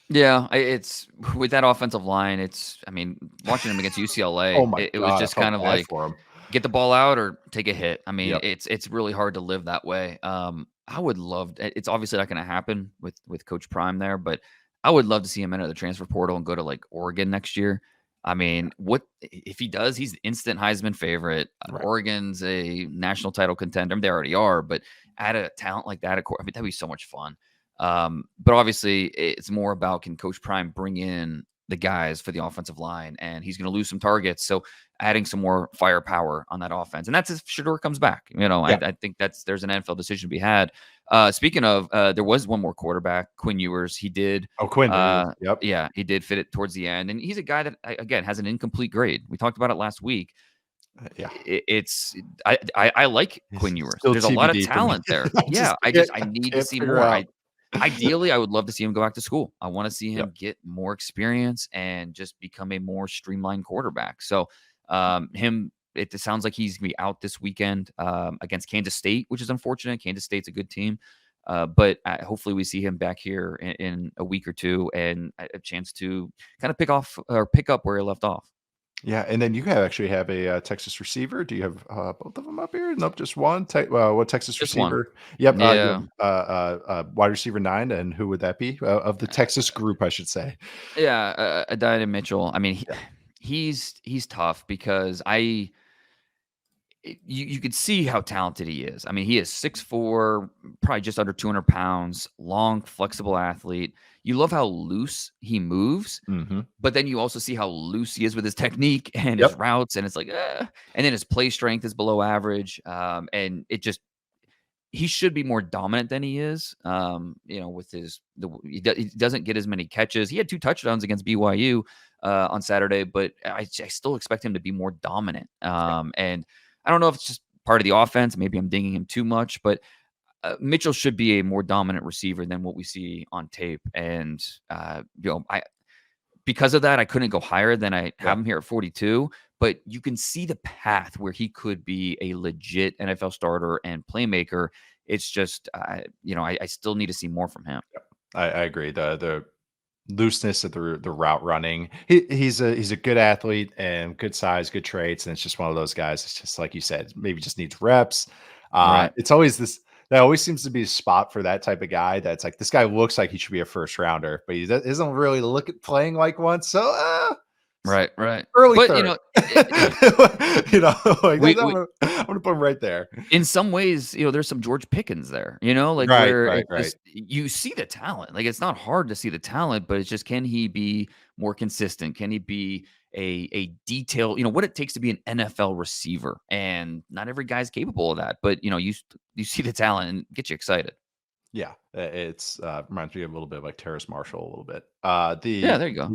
[SPEAKER 2] Yeah, it's with that offensive line. I mean, watching him against
[SPEAKER 1] Oh
[SPEAKER 2] UCLA,
[SPEAKER 1] my
[SPEAKER 2] it was
[SPEAKER 1] God, I
[SPEAKER 2] just
[SPEAKER 1] felt
[SPEAKER 2] kind of
[SPEAKER 1] bad
[SPEAKER 2] like
[SPEAKER 1] for him.
[SPEAKER 2] get the ball out or take a hit. I mean,
[SPEAKER 1] Yep.
[SPEAKER 2] it's really hard to live that way. I would love. It's obviously not going to happen with Coach Prime there, but I would love to see him enter the transfer portal and go to like Oregon next year. I mean, what if he does? He's the instant Heisman favorite.
[SPEAKER 1] Right.
[SPEAKER 2] Oregon's a national title contender. I mean, they already are, but add a talent like that, I mean, that'd be so much fun. But obviously, it's more about can Coach Prime bring in the guys for the offensive line, and he's going to lose some targets. So adding some more firepower on that offense, and that's if Shador comes back.
[SPEAKER 1] Yeah.
[SPEAKER 2] I think there's an NFL decision to be had. Speaking of, there was one more quarterback, Quinn Ewers. He did,
[SPEAKER 1] Oh, Quinn, there he is. Yep.
[SPEAKER 2] yeah, he did fit it towards the end, and he's a guy that again has an incomplete grade. We talked about it last week.
[SPEAKER 1] Yeah.
[SPEAKER 2] I like
[SPEAKER 1] He's
[SPEAKER 2] Quinn Ewers.
[SPEAKER 1] still
[SPEAKER 2] There's a lot of
[SPEAKER 1] TBD for me.
[SPEAKER 2] talent there.
[SPEAKER 1] I
[SPEAKER 2] Yeah,
[SPEAKER 1] just
[SPEAKER 2] I
[SPEAKER 1] can't,
[SPEAKER 2] need to see
[SPEAKER 1] figure
[SPEAKER 2] more.
[SPEAKER 1] out.
[SPEAKER 2] ideally, I would love to see him go back to school. I want to see
[SPEAKER 1] Yep.
[SPEAKER 2] him get more experience and just become a more streamlined quarterback. So, it sounds like he's gonna be out this weekend against Kansas State, which is unfortunate. Kansas State's a good team, but hopefully we see him back here in a week or two and a chance to kind of pick up where he left off.
[SPEAKER 1] Yeah, and then you actually have a Texas receiver. Do you have both of them up here? Nope, just one. What Texas
[SPEAKER 2] Just one.
[SPEAKER 1] receiver? Yep, you
[SPEAKER 2] Yeah.
[SPEAKER 1] have wide receiver 9, and who would that be of the Texas group, I should say?
[SPEAKER 2] Yeah, Adida Mitchell. I mean,
[SPEAKER 1] Yeah.
[SPEAKER 2] he's tough because you could see how talented he is. I mean, he is 6'4", probably just under 200 pounds, long, flexible athlete. You love how loose he moves,
[SPEAKER 1] Hmm.
[SPEAKER 2] but then you also see how loose he is with his technique and his
[SPEAKER 1] Yep.
[SPEAKER 2] routes, and it's like, and then his play strength is below average, and he should be more dominant than he is. With he doesn't get as many catches. He had 2 touchdowns against BYU on Saturday, but I still expect him to be more dominant. And I don't know if it's just part of the offense. Maybe I'm dinging him too much, but Mitchell should be a more dominant receiver than what we see on tape. And because of that, I couldn't go higher than I have him here at 42. But you can see the path where he could be a legit NFL starter and playmaker. It's just, I still need to see more from him.
[SPEAKER 1] I agree. The looseness of the route running. He's a good athlete and good size, good traits, and it's just one of those guys. It's just like you said, maybe just needs reps.
[SPEAKER 2] Right.
[SPEAKER 1] It's always this. That always seems to be a spot for that type of guy. That's like this guy looks like he should be a first rounder, but he isn't really playing like one. So
[SPEAKER 2] Right. Right.
[SPEAKER 1] early
[SPEAKER 2] But,
[SPEAKER 1] third.
[SPEAKER 2] we,
[SPEAKER 1] I'm gonna put him right there.
[SPEAKER 2] in some ways, there's some George Pickens there, like
[SPEAKER 1] Right,
[SPEAKER 2] where
[SPEAKER 1] right,
[SPEAKER 2] it's
[SPEAKER 1] right.
[SPEAKER 2] just you see the talent. Like it's not hard to see the talent, but it's just can he be more consistent? Can he be a detail, what it takes to be an NFL receiver? And not every guy's capable of that, but you see the talent and get you excited.
[SPEAKER 1] Yeah, it's reminds me of a little bit of like Terrace Marshall a little bit.
[SPEAKER 2] Yeah, there you go.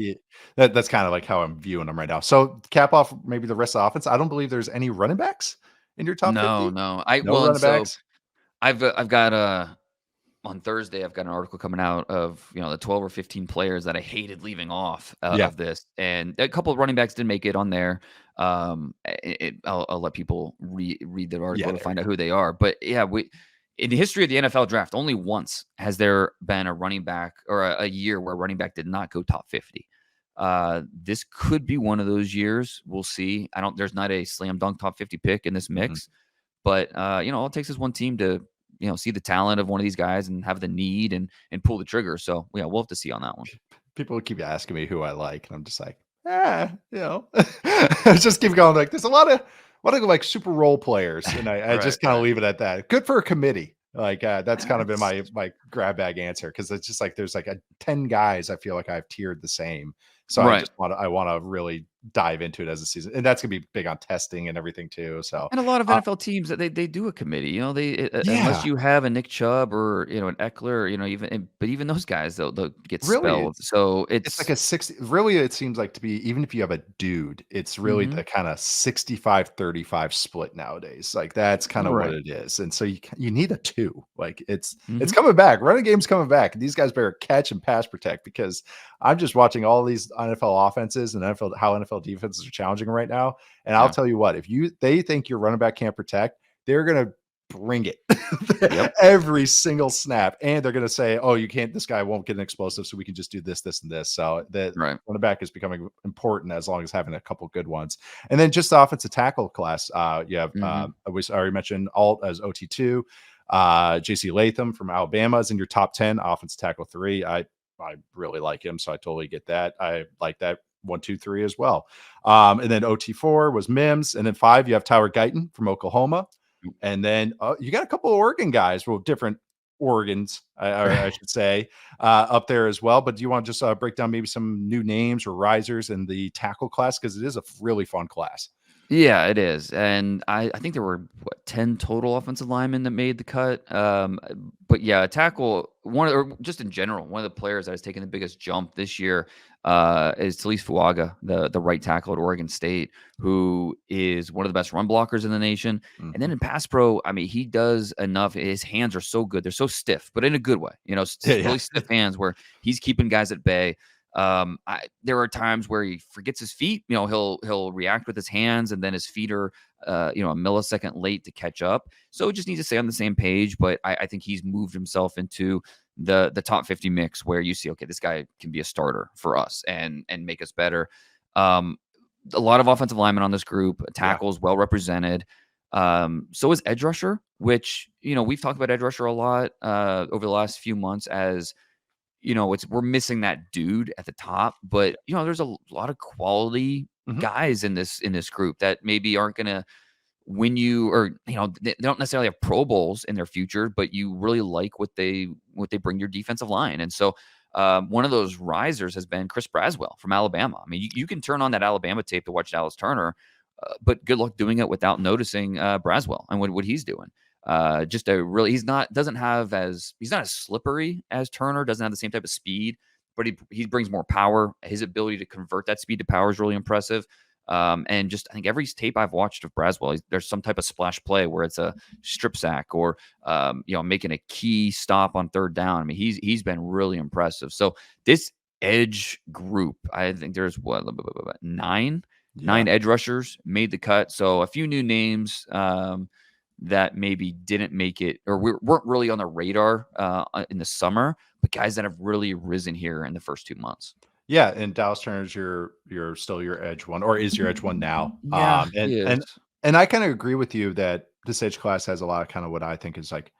[SPEAKER 1] That's kind of like how I'm viewing them right now. So cap off maybe the rest of the offense. I don't believe there's any running backs in your top
[SPEAKER 2] No,
[SPEAKER 1] 50.
[SPEAKER 2] no.
[SPEAKER 1] No
[SPEAKER 2] And
[SPEAKER 1] running
[SPEAKER 2] so
[SPEAKER 1] backs.
[SPEAKER 2] I've got on Thursday, I've got an article coming out of the 12 or 15 players that I hated leaving off
[SPEAKER 1] Yeah,
[SPEAKER 2] of this, and a couple of running backs didn't make it on there. I'll let people read the
[SPEAKER 1] yeah,
[SPEAKER 2] article to
[SPEAKER 1] there you
[SPEAKER 2] find out
[SPEAKER 1] go.
[SPEAKER 2] who they are. But yeah, in the history of the NFL draft, only once has there been a running back or a year where a running back did not go top 50. This could be one of those years. We'll see. There's not a slam dunk top 50 pick in this
[SPEAKER 1] Mhm.
[SPEAKER 2] mix. But all it takes is one team to see the talent of one of these guys and have the need and pull the trigger. So yeah, we'll have to see on that one.
[SPEAKER 1] People keep asking me who I like, and I'm just like, I just keep going. Like, there's a lot of like super role players, and I
[SPEAKER 2] Right,
[SPEAKER 1] just kind of
[SPEAKER 2] right.
[SPEAKER 1] leave it at that. Good for a committee. Like that's kind of been
[SPEAKER 2] That's
[SPEAKER 1] my grab bag answer because it's just like there's like 10 guys I feel like I've tiered the same. So
[SPEAKER 2] right.
[SPEAKER 1] I want to really dive into it as a season, and that's gonna be big on testing and everything too. So
[SPEAKER 2] And a lot of
[SPEAKER 1] uh,
[SPEAKER 2] NFL teams that they do a committee. Unless
[SPEAKER 1] yeah,
[SPEAKER 2] you have a Nick Chubb or an Eckler, but even those guys they'll get
[SPEAKER 1] really,
[SPEAKER 2] spelled. So
[SPEAKER 1] it's like
[SPEAKER 2] it's
[SPEAKER 1] a 60 really, it seems like to be even if you have a dude, it's really
[SPEAKER 2] mhm,
[SPEAKER 1] the kinda 65-35 split nowadays, like, that's kinda what
[SPEAKER 2] right.
[SPEAKER 1] it is, and so you need a 2, like, it's
[SPEAKER 2] Mhm.
[SPEAKER 1] coming back, running game's coming back, and these guys better catch and pass protect because I'm just watching all these NFL offenses and how NFL defenses are challenging right now, and I'll
[SPEAKER 2] Yeah.
[SPEAKER 1] tell you what, if they think your running back can't protect, they're gonna bring it
[SPEAKER 2] Yep.
[SPEAKER 1] every single snap. And they're going to say, oh, you can't, this guy won't get an explosive. So we can just do this, this, and this. So the
[SPEAKER 2] Right.
[SPEAKER 1] running back is becoming important as long as having a couple good ones. And then just the offensive tackle class. You have,
[SPEAKER 2] Mhm.
[SPEAKER 1] I already mentioned Alt as OT2. JC Latham from Alabama is in your top 10, offensive tackle 3. I really like him. So I totally get that. I like that 1, 2, 3 as well. And then OT4 was Mims. And then 5, you have Tyler Guyton from Oklahoma. And then you got a couple of Oregon guys, well, different Oregons, or I should say, up there as well. But do you want to just break down maybe some new names or risers in the tackle class? Because it is a really fun class.
[SPEAKER 2] Yeah, it is, and I think there were, what, 10 total offensive linemen that made the cut, but yeah, tackle one of or just in general, one of the players that has taken the biggest jump this year, is Talise Fuaga, the right tackle at Oregon State, who is one of the best run blockers in the nation, and then
[SPEAKER 1] Mhm.
[SPEAKER 2] in pass pro, I mean, he does enough. His hands are so good, they're so stiff, but in a good way,
[SPEAKER 1] Yeah,
[SPEAKER 2] really
[SPEAKER 1] yeah.
[SPEAKER 2] stiff hands where he's keeping guys at bay. There are times where he forgets his feet. He'll react with his hands, and then his feet are, a millisecond late to catch up. So just needs to stay on the same page. But I think he's moved himself into the top 50 mix where you see, okay, this guy can be a starter for us and make us better. Um, a lot of offensive linemen on this group,
[SPEAKER 1] Yeah.
[SPEAKER 2] tackles well represented. So is edge rusher, which we've talked about edge rusher a lot over the last few months as we're missing that dude at the top, but there's a lot of quality
[SPEAKER 1] Mhm.
[SPEAKER 2] guys in this group that maybe aren't gonna win you, or they don't necessarily have Pro Bowls in their future, but you really like what they bring to your defensive line. And so one of those risers has been Chris Braswell from Alabama. I mean, you can turn on that Alabama tape to watch Dallas Turner, but good luck doing it without noticing Braswell and what he's doing. Just a really, he's not as slippery as Turner, doesn't have the same type of speed, but he brings more power. His ability to convert that speed to power is really impressive. And just I think every tape I've watched of Braswell, there's some type of splash play where it's a strip sack or making a key stop on third down. I mean, he's been really impressive. So this edge group, I think there's nine
[SPEAKER 1] Yeah.
[SPEAKER 2] edge rushers made the cut. So a few new names that maybe didn't make it or weren't really on the radar in the summer, but guys that have really risen here in the first 2 months.
[SPEAKER 1] Yeah, and Dallas Turner's your still your edge one, or is your edge one now.
[SPEAKER 2] Yeah,
[SPEAKER 1] And
[SPEAKER 2] he is.
[SPEAKER 1] and I kinda agree with you that this edge class has a lot of kinda what I think is like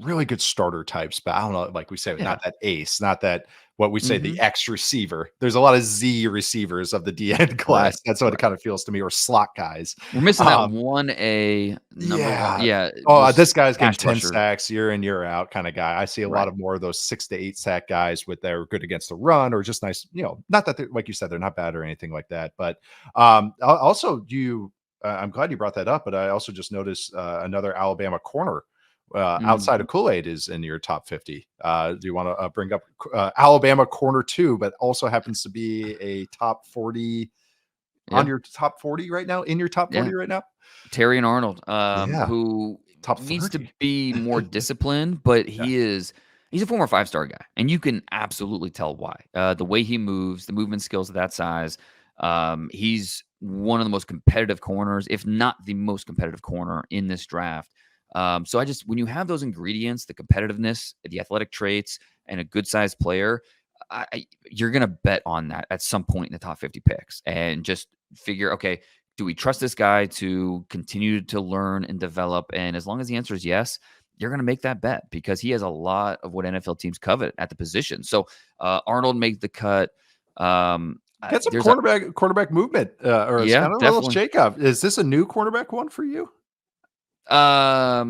[SPEAKER 1] really good starter types, but I don't know, like we say,
[SPEAKER 2] Yeah.
[SPEAKER 1] not that ace, not that what we say the
[SPEAKER 2] Mhm.
[SPEAKER 1] X receiver. There's a lot of Z receivers of the DN
[SPEAKER 2] Right,
[SPEAKER 1] class. That's what it
[SPEAKER 2] right.
[SPEAKER 1] kind of feels to me, or slot guys.
[SPEAKER 2] We're missing that
[SPEAKER 1] Um
[SPEAKER 2] 1A number 1.
[SPEAKER 1] Yeah.
[SPEAKER 2] Yeah,
[SPEAKER 1] Oh,
[SPEAKER 2] those
[SPEAKER 1] this guy's getting
[SPEAKER 2] pass
[SPEAKER 1] 10
[SPEAKER 2] rusher.
[SPEAKER 1] sacks year in, year out kinda guy. I see a lot
[SPEAKER 2] Right.
[SPEAKER 1] of more of those 6 to 8 sack guys with they're good against the run or just nice, not that they're like you said, they're not bad or anything like that. But, also I'm glad you brought that up, but I also just noticed, another Alabama corner, outside of
[SPEAKER 2] Mhm.
[SPEAKER 1] Kool-Aid is in your top 50. Do you wanna, bring up, Alabama corner 2, but also happens to be a top 40 on
[SPEAKER 2] Yeah,
[SPEAKER 1] your top 40 right now? In your top
[SPEAKER 2] yeah.
[SPEAKER 1] 40 right now?
[SPEAKER 2] Terry and Arnold,
[SPEAKER 1] Yeah.
[SPEAKER 2] who
[SPEAKER 1] Top
[SPEAKER 2] needs to
[SPEAKER 1] 30.
[SPEAKER 2] be more disciplined, but
[SPEAKER 1] Yeah.
[SPEAKER 2] he's a former five-star guy, and you can absolutely tell why. The way he moves, the movement skills of that size, he's one of the most competitive corners, if not the most competitive corner in this draft. So when you have those ingredients, the competitiveness, the athletic traits, and a good-sized player, you're gonna bet on that at some point in the top 50 picks, and just figure, okay, do we trust this guy to continue to learn and develop? And as long as the answer is yes, you're going to make that bet because he has a lot of what NFL teams covet at the position. So Arnold made the cut.
[SPEAKER 1] Get some
[SPEAKER 2] There's a
[SPEAKER 1] quarterback movement, or it's
[SPEAKER 2] Yeah,
[SPEAKER 1] kind of a little
[SPEAKER 2] definitely.
[SPEAKER 1] shakeup. Is this a new quarterback one for you?
[SPEAKER 2] I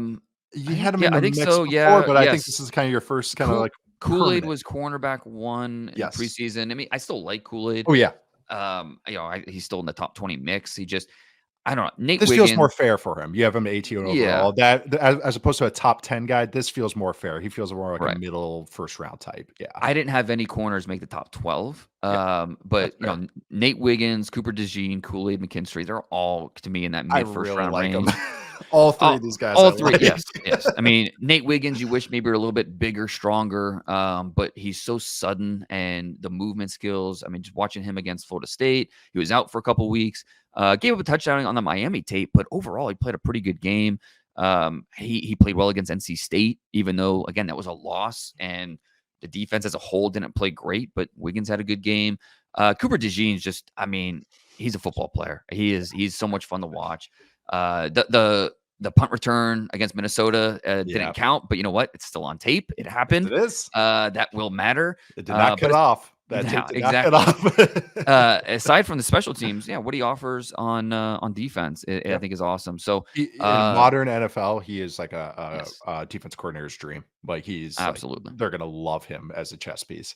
[SPEAKER 1] You
[SPEAKER 2] think
[SPEAKER 1] had him
[SPEAKER 2] yeah,
[SPEAKER 1] in
[SPEAKER 2] I
[SPEAKER 1] the
[SPEAKER 2] think
[SPEAKER 1] mix
[SPEAKER 2] so.
[SPEAKER 1] before,
[SPEAKER 2] Yeah,
[SPEAKER 1] but I think
[SPEAKER 2] yes.
[SPEAKER 1] this is kinda your first kinda like
[SPEAKER 2] Kool-Aid
[SPEAKER 1] permanent.
[SPEAKER 2] was cornerback one in the
[SPEAKER 1] Yes.
[SPEAKER 2] preseason. I mean, I still like Kool-Aid.
[SPEAKER 1] Oh, yeah.
[SPEAKER 2] He's still in the top 20 mix. I don't know. Nate
[SPEAKER 1] This feels more
[SPEAKER 2] Wiggins.
[SPEAKER 1] fair for him. You have him 18
[SPEAKER 2] Yeah,
[SPEAKER 1] overall. That as opposed to a top 10 guy, this feels more fair. He feels more like a
[SPEAKER 2] right.
[SPEAKER 1] middle first round type. Yeah.
[SPEAKER 2] I didn't have any corners make the top 12.
[SPEAKER 1] Yeah.
[SPEAKER 2] But
[SPEAKER 1] That's fair.
[SPEAKER 2] Nate Wiggins, Cooper DeJean, Kool-Aid McKinstry, they're all to me in that
[SPEAKER 1] I
[SPEAKER 2] mid first
[SPEAKER 1] really
[SPEAKER 2] round
[SPEAKER 1] like him.
[SPEAKER 2] range.
[SPEAKER 1] All 3
[SPEAKER 2] All,
[SPEAKER 1] of these guys I
[SPEAKER 2] all three,
[SPEAKER 1] like.
[SPEAKER 2] yes, yes. I mean, Nate Wiggins, you wish maybe were a little bit bigger, stronger, but he's so sudden and the movement skills. I mean, just watching him against Florida State, he was out for a couple weeks, gave up a touchdown on the Miami tape, but overall, he played a pretty good game. He played well against NC State, even though again that was a loss, and the defense as a whole didn't play great. But Wiggins had a good game. Cooper DeJean's just, I mean, he's a football player. He's so much fun to watch. The punt return against Minnesota
[SPEAKER 1] Yeah.
[SPEAKER 2] didn't count, but you know what? It's still on tape. It
[SPEAKER 1] Yes,
[SPEAKER 2] happened.
[SPEAKER 1] it is.
[SPEAKER 2] That will matter.
[SPEAKER 1] It did not
[SPEAKER 2] But
[SPEAKER 1] cut
[SPEAKER 2] it's,
[SPEAKER 1] off. That tape
[SPEAKER 2] yeah,
[SPEAKER 1] did not cut
[SPEAKER 2] exactly.
[SPEAKER 1] off.
[SPEAKER 2] Aside from the special teams, yeah, what he offers on defense, I
[SPEAKER 1] Yeah.
[SPEAKER 2] think is awesome. So,
[SPEAKER 1] In modern NFL, he is like
[SPEAKER 2] yes,
[SPEAKER 1] a defense coordinator's dream. Like, he's like
[SPEAKER 2] absolutely.
[SPEAKER 1] they're gonna love him as a chess piece.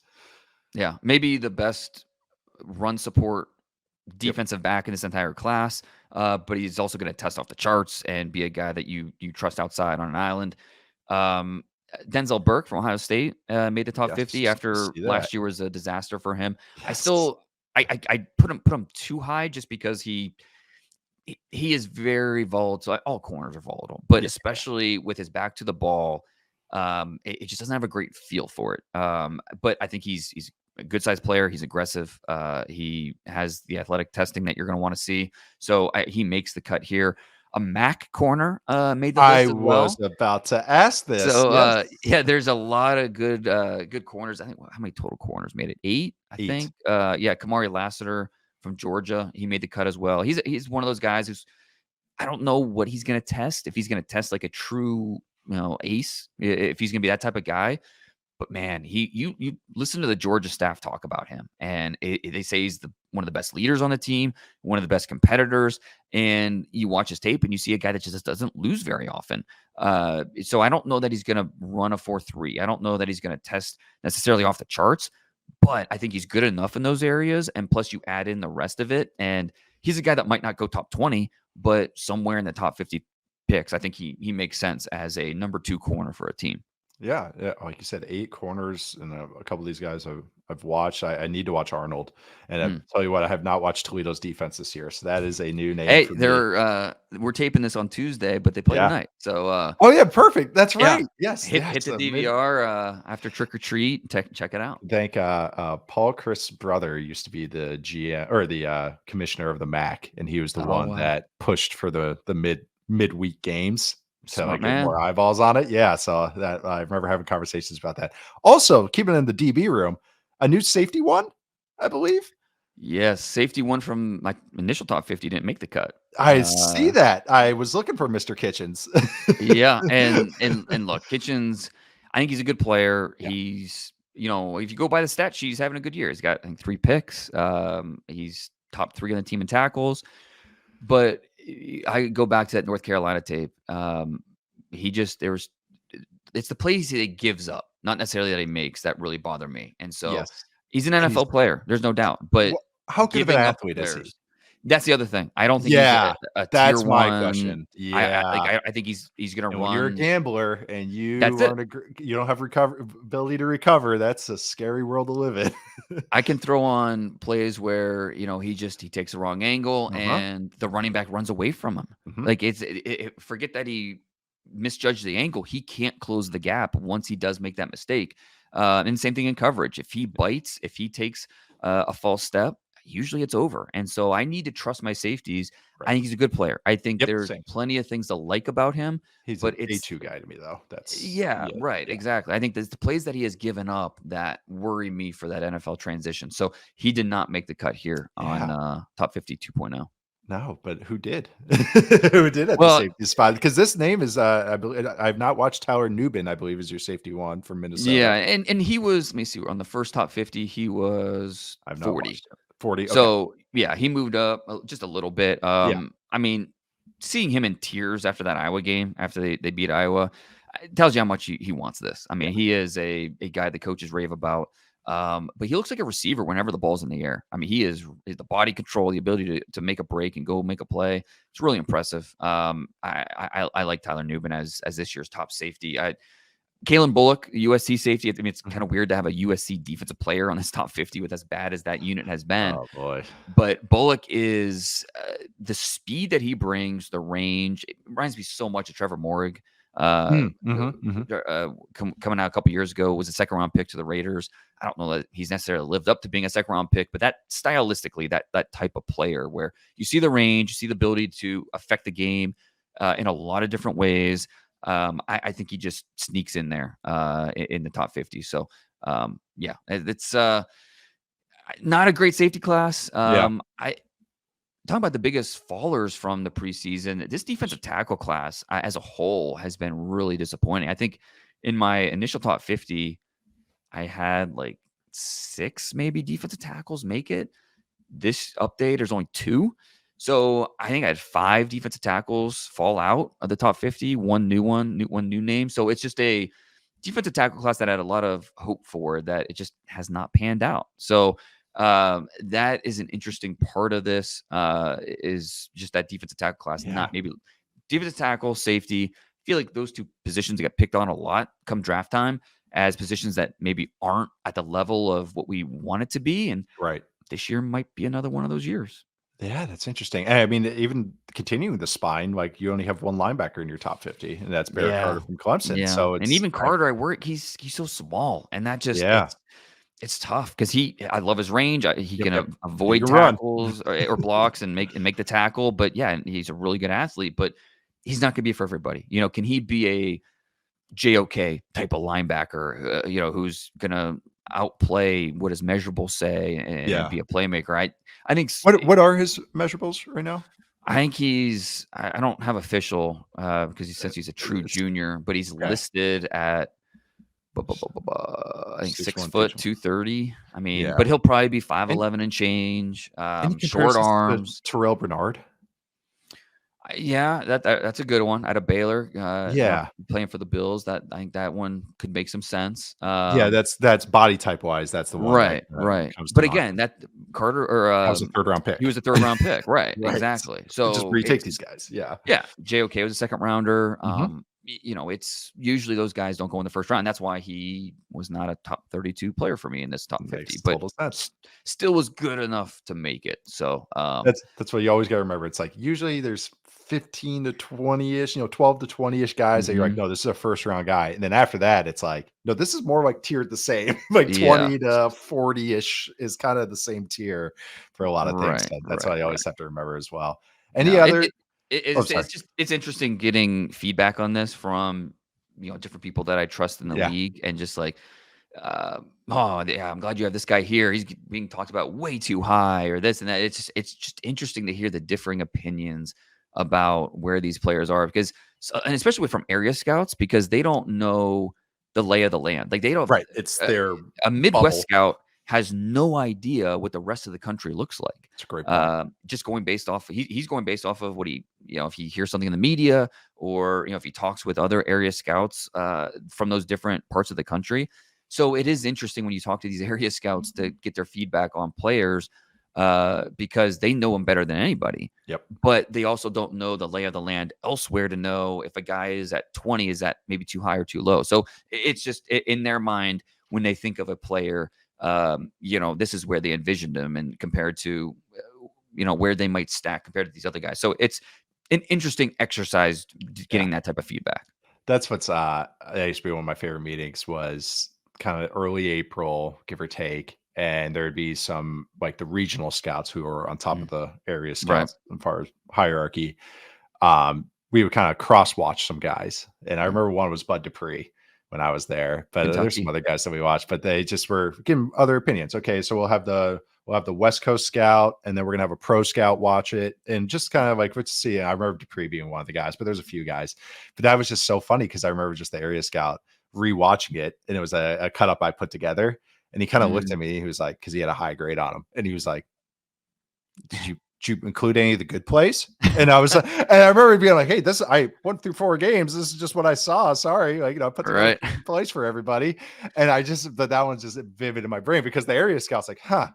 [SPEAKER 2] Yeah, maybe the best run support defensive back in this entire class, but he's also going to test off the charts and be a guy that you trust outside on an island. Um, Denzel Burke from Ohio State made the top 50
[SPEAKER 1] Yes, I
[SPEAKER 2] after
[SPEAKER 1] see that.
[SPEAKER 2] last year was a disaster for him. I
[SPEAKER 1] Yes.
[SPEAKER 2] still I put him too high just because he is very volatile. All corners are volatile, but
[SPEAKER 1] Yeah.
[SPEAKER 2] especially with his back to the ball, it just doesn't have a great feel for it. But I think he's a good sized player. He's aggressive. He has the athletic testing that you're going to want to see. So he makes the cut here. A Mac corner made the
[SPEAKER 1] I
[SPEAKER 2] list as
[SPEAKER 1] was
[SPEAKER 2] well.
[SPEAKER 1] about to ask this.
[SPEAKER 2] So
[SPEAKER 1] Yes.
[SPEAKER 2] yeah, there's a lot of good corners. I think how many total corners made it? 8, I
[SPEAKER 1] 8.
[SPEAKER 2] think. Yeah, Kamari Lassiter from Georgia, he made the cut as well. He's one of those guys who's I don't know what he's going to test. If he's going to test like a true, ace, if he's going to be that type of guy. But man, you listen to the Georgia staff talk about him, and they say he's one of the best leaders on the team, one of the best competitors. And you watch his tape, and you see a guy that just doesn't lose very often. So I don't know that he's going to run a 4.3. I don't know that he's going to test necessarily off the charts, but I think he's good enough in those areas. And plus, you add in the rest of it, and he's a guy that might not go top 20, but somewhere in the top 50 picks. I think he makes sense as a number 2 corner for a team.
[SPEAKER 1] Yeah, yeah, like you said, 8 corners, and a couple of these guys I've watched. I need to watch Arnold, and I
[SPEAKER 2] Mm.
[SPEAKER 1] tell you what, I have not watched Toledo's defense this year, so that is a new name
[SPEAKER 2] Hey,
[SPEAKER 1] for me.
[SPEAKER 2] we're taping this on Tuesday, but they play
[SPEAKER 1] Yeah.
[SPEAKER 2] tonight. So,
[SPEAKER 1] Oh, yeah, perfect. That's
[SPEAKER 2] yeah,
[SPEAKER 1] right. Yes,
[SPEAKER 2] hit
[SPEAKER 1] yes,
[SPEAKER 2] the DVR after trick or treat. Check it out.
[SPEAKER 1] Thank Paul Chris' brother used to be the GM or the commissioner of the MAC, and he was the
[SPEAKER 2] Oh
[SPEAKER 1] one
[SPEAKER 2] wow,
[SPEAKER 1] that pushed for the midweek games to
[SPEAKER 2] smart
[SPEAKER 1] like get more
[SPEAKER 2] man.
[SPEAKER 1] eyeballs on it. Yeah, so that I remember having conversations about that. Also, keeping it in the DB room, a new safety one, I believe.
[SPEAKER 2] Yes, safety one from my initial top 50 didn't make the cut.
[SPEAKER 1] I see that. I was looking for Mr. Kitchens.
[SPEAKER 2] Yeah, and look, Kitchens, I think he's a good player.
[SPEAKER 1] Yeah.
[SPEAKER 2] He's, if you go by the stat sheet, he's having a good year. He's got, I think, 3 picks. He's top 3 on the team in tackles. But I go back to that North Carolina tape. It's the plays that he gives up, not necessarily that he makes, that really bother me. And so
[SPEAKER 1] Yes.
[SPEAKER 2] he's an
[SPEAKER 1] He's
[SPEAKER 2] NFL player. There's no doubt. But
[SPEAKER 1] how good of an
[SPEAKER 2] giving up the
[SPEAKER 1] athlete is he?
[SPEAKER 2] players, that's the other thing. I don't think he's
[SPEAKER 1] Yeah,
[SPEAKER 2] a tier
[SPEAKER 1] that's my
[SPEAKER 2] one.
[SPEAKER 1] question.
[SPEAKER 2] Like
[SPEAKER 1] Yeah.
[SPEAKER 2] I think he's gonna
[SPEAKER 1] And when you're a
[SPEAKER 2] run.
[SPEAKER 1] gambler and
[SPEAKER 2] That's
[SPEAKER 1] you
[SPEAKER 2] it.
[SPEAKER 1] aren't you don't have ability to recover, that's a scary world to live in.
[SPEAKER 2] I can throw on plays where, he takes the wrong angle
[SPEAKER 1] Uh-huh.
[SPEAKER 2] and the running back runs away from him.
[SPEAKER 1] Mhm.
[SPEAKER 2] Like forget that he misjudged the angle. He can't close the gap once he does make that mistake. And same thing in coverage. If he bites, if he takes a false step, usually it's over. And so I need to trust my safeties. I
[SPEAKER 1] Right.
[SPEAKER 2] think he's a good player. I think
[SPEAKER 1] Yep,
[SPEAKER 2] there's
[SPEAKER 1] same.
[SPEAKER 2] plenty of things to like about him,
[SPEAKER 1] He's a
[SPEAKER 2] but
[SPEAKER 1] day
[SPEAKER 2] it's
[SPEAKER 1] 2 guy to me though. That's
[SPEAKER 2] yeah,
[SPEAKER 1] yeah,
[SPEAKER 2] right.
[SPEAKER 1] yeah,
[SPEAKER 2] Exactly. I think there's the plays that he has given up that worry me for that NFL transition. So he did not make the cut here on
[SPEAKER 1] yeah.
[SPEAKER 2] top 50 2.0.
[SPEAKER 1] No, but who did? Who did at the
[SPEAKER 2] Well,
[SPEAKER 1] safety spot? Because this name is, I believe I've not watched Tyler Nubin, I believe is your safety one from
[SPEAKER 2] yeah,
[SPEAKER 1] Minnesota.
[SPEAKER 2] and he was, let me see, on the first top 50, he was
[SPEAKER 1] I've not
[SPEAKER 2] 40.
[SPEAKER 1] watched it. 40, okay.
[SPEAKER 2] So yeah, he moved up just a little bit.
[SPEAKER 1] Yeah.
[SPEAKER 2] I mean, seeing him in tears after that Iowa game, after they beat Iowa, it tells you how much he wants this. I
[SPEAKER 1] Yeah.
[SPEAKER 2] mean, he is a guy the coaches rave about. But he looks like a receiver whenever the ball's in the air. I mean, he is the body control, the ability to make a break and go make a play. It's really impressive. I like Tyler Nubin as this year's top safety. Kalen Bullock, USC safety. I mean, it's kind
[SPEAKER 1] Mhm.
[SPEAKER 2] of weird to have a USC defensive player on this top 50 with as bad as that unit has been.
[SPEAKER 1] Oh, boy.
[SPEAKER 2] But Bullock is the speed that he brings, the range. It reminds me so much of Trevor Morrig. Uh,
[SPEAKER 1] Mm, mhm, mhm.
[SPEAKER 2] Coming out a couple years ago, was a second round pick to the Raiders. I don't know that he's necessarily lived up to being a second round pick, but that stylistically, that type of player where you see the range, you see the ability to affect the game in a lot of different ways. I think he just sneaks in there in the top 50. So yeah, it's not a great safety class.
[SPEAKER 1] Yeah.
[SPEAKER 2] I talking about the biggest fallers from the preseason. This defensive tackle class as a whole has been really disappointing. I think in my initial top 50, I had like 6 maybe defensive tackles make it. This update, there's only 2. So I think I had 5 defensive tackles fall out of the top 50, one new name. So it's just a defensive tackle class that I had a lot of hope for that it just has not panned out. So That is an interesting part of this. Is just that defensive tackle class, not maybe defensive tackle, safety. I feel like those two positions get picked on a lot come draft time as positions that maybe aren't at the level of what we want it to be. And this year might be another one of those years.
[SPEAKER 1] Yeah, that's interesting. And I mean, even continuing the spine, like you only have one linebacker in your top 50, and that's Barrett Carter from Clemson.
[SPEAKER 2] Yeah.
[SPEAKER 1] So
[SPEAKER 2] And even Carter, he's so small, and that just it's tough because I love his range. He can avoid tackles or blocks and make the tackle. But yeah, he's a really good athlete, but he's not going to be for everybody. Can he be a JOK type of linebacker, who's going to outplay what his measurables say and be a playmaker? I think.
[SPEAKER 1] What are his measurables right now?
[SPEAKER 2] I think I don't have official because he says he's a true junior, but he's listed at I think 6 foot 230. I mean, but he'll probably be 5'11" and change. Short arms.
[SPEAKER 1] Terrell Bernard.
[SPEAKER 2] Yeah, that's a good one out of Baylor. Playing for the Bills. I think that one could make some sense.
[SPEAKER 1] That's body type wise. That's the one.
[SPEAKER 2] Right. But again, that Carter
[SPEAKER 1] that was a third round pick.
[SPEAKER 2] He was a third round pick. Right. Exactly. So
[SPEAKER 1] just retake these guys. Yeah.
[SPEAKER 2] JOK was a second rounder. It's usually those guys don't go in the first round. That's why he was not a top 32 player for me in this top 50, but still was good enough to make it. So
[SPEAKER 1] that's what you always got to remember. It's like usually there's 15 to 20-ish, 12 to 20-ish guys that you're like, no, this is a first round guy. And then after that, it's like, no, this is more like tiered the same. Like 20 to 40-ish is kind of the same tier for a lot of things. So that's what I always have to remember as well. Any other
[SPEAKER 2] it's interesting getting feedback on this from different people that I trust in the league, and just like I'm glad you have this guy here. He's being talked about way too high or this and that. It's just interesting to hear the differing opinions about where these players are, because and especially from area scouts, because they don't know the lay of the land. Like they don't
[SPEAKER 1] it's their
[SPEAKER 2] a Midwest scout has no idea what the rest of the country looks like.
[SPEAKER 1] It's a great point.
[SPEAKER 2] Just going based off, he's going based off of what he, if he hears something in the media, or, if he talks with other area scouts from those different parts of the country. So it is interesting when you talk to these area scouts to get their feedback on players because they know them better than anybody. But they also don't know the lay of the land elsewhere to know if a guy is at 20, is that maybe too high or too low. So it's just in their mind when they think of a player, this is where they envisioned them, and compared to, where they might stack compared to these other guys. So it's an interesting exercise getting that type of feedback.
[SPEAKER 1] That's what's, that used to be one of my favorite meetings, was kind of early April, give or take. And there'd be some like the regional scouts who are on top of the area scouts as far as hierarchy. We would kind of cross watch some guys. And I remember one was Bud Dupree when I was there, but there's some other guys that we watched, but they just were giving other opinions. Okay, so we'll have the West Coast scout, and then we're gonna have a pro scout watch it, and just kind of like, let's see. I remember Dupree being one of the guys, but there's a few guys. But that was just so funny because I remember just the area scout rewatching it, and it was a cut up I put together, and he kind of looked at me. He was like, because he had a high grade on him, and he was like, "Did you include any of the good plays?" And I was, and I remember being like, "Hey, I went through 4 games. This is just what I saw. Sorry, like, put the place for everybody." And but that one's just vivid in my brain because the area scout's like, huh,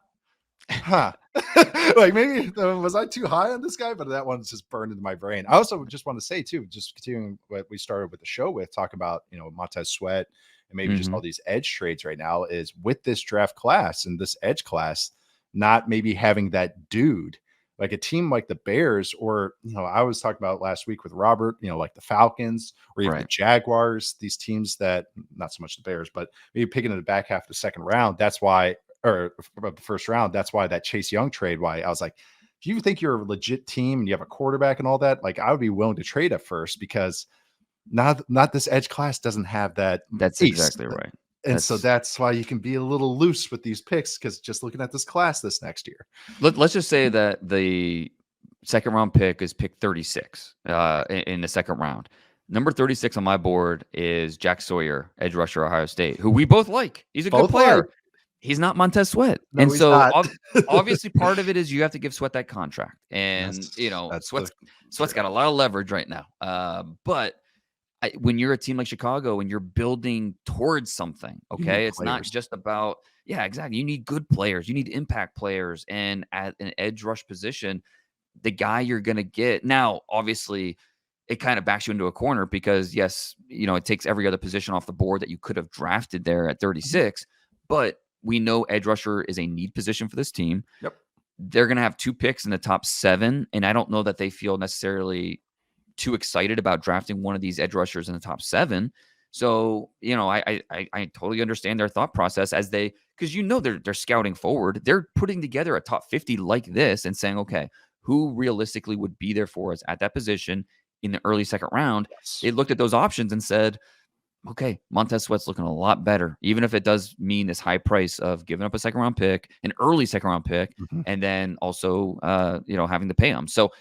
[SPEAKER 1] like maybe was I too high on this guy? But that one's just burned into my brain. I also just want to say too, just continuing what we started with the show with, talk about Montez Sweat and maybe just all these edge trades right now, is with this draft class and this edge class, not maybe having that dude. Like a team like the Bears, or, I was talking about last week with Robert, like the Falcons or even the Jaguars, these teams that, not so much the Bears, but maybe picking in the back half of the second round. That's why, or the first round, that's why that Chase Young trade, why I was like, if you think you're a legit team and you have a quarterback and all that, like I would be willing to trade at first, because not this edge class doesn't have that.
[SPEAKER 2] That's exactly right.
[SPEAKER 1] And so that's why you can be a little loose with these picks, because just looking at this class this next year.
[SPEAKER 2] Let's just say that the second round pick is pick 36 in the second round. Number 36 on my board is Jack Sawyer, edge rusher, Ohio State, who we both like. He's a good player. He's not Montez Sweat. No, and so obviously part of it is you have to give Sweat that contract. And, Sweat's got a lot of leverage right now. But when you're a team like Chicago and you're building towards something,
[SPEAKER 1] You need
[SPEAKER 2] okay, it's not
[SPEAKER 1] players.
[SPEAKER 2] just about, yeah, exactly. You need good players, you need impact players, and at an edge rush position, the guy you're going to get now, obviously, it kind of backs you into a corner because, yes, it takes every other position off the board that you could have drafted there at
[SPEAKER 1] Mhm.
[SPEAKER 2] 36. But we know edge rusher is a need position for this team.
[SPEAKER 1] Yep.
[SPEAKER 2] They're going to have 2 picks in the top 7. And I don't know that they feel necessarily too excited about drafting one of these edge rushers in the top 7. So, I totally understand their thought process because they're scouting forward. They're putting together a top 50 like this and saying, okay, who realistically would be there for us at that position in the early second round?
[SPEAKER 1] Yes.
[SPEAKER 2] They looked at those options and said, okay, Montez Sweat's looking a lot better, even if it does mean this high price of giving up a second round pick, an early second round pick,
[SPEAKER 1] Mhm.
[SPEAKER 2] and then also, having to pay him. So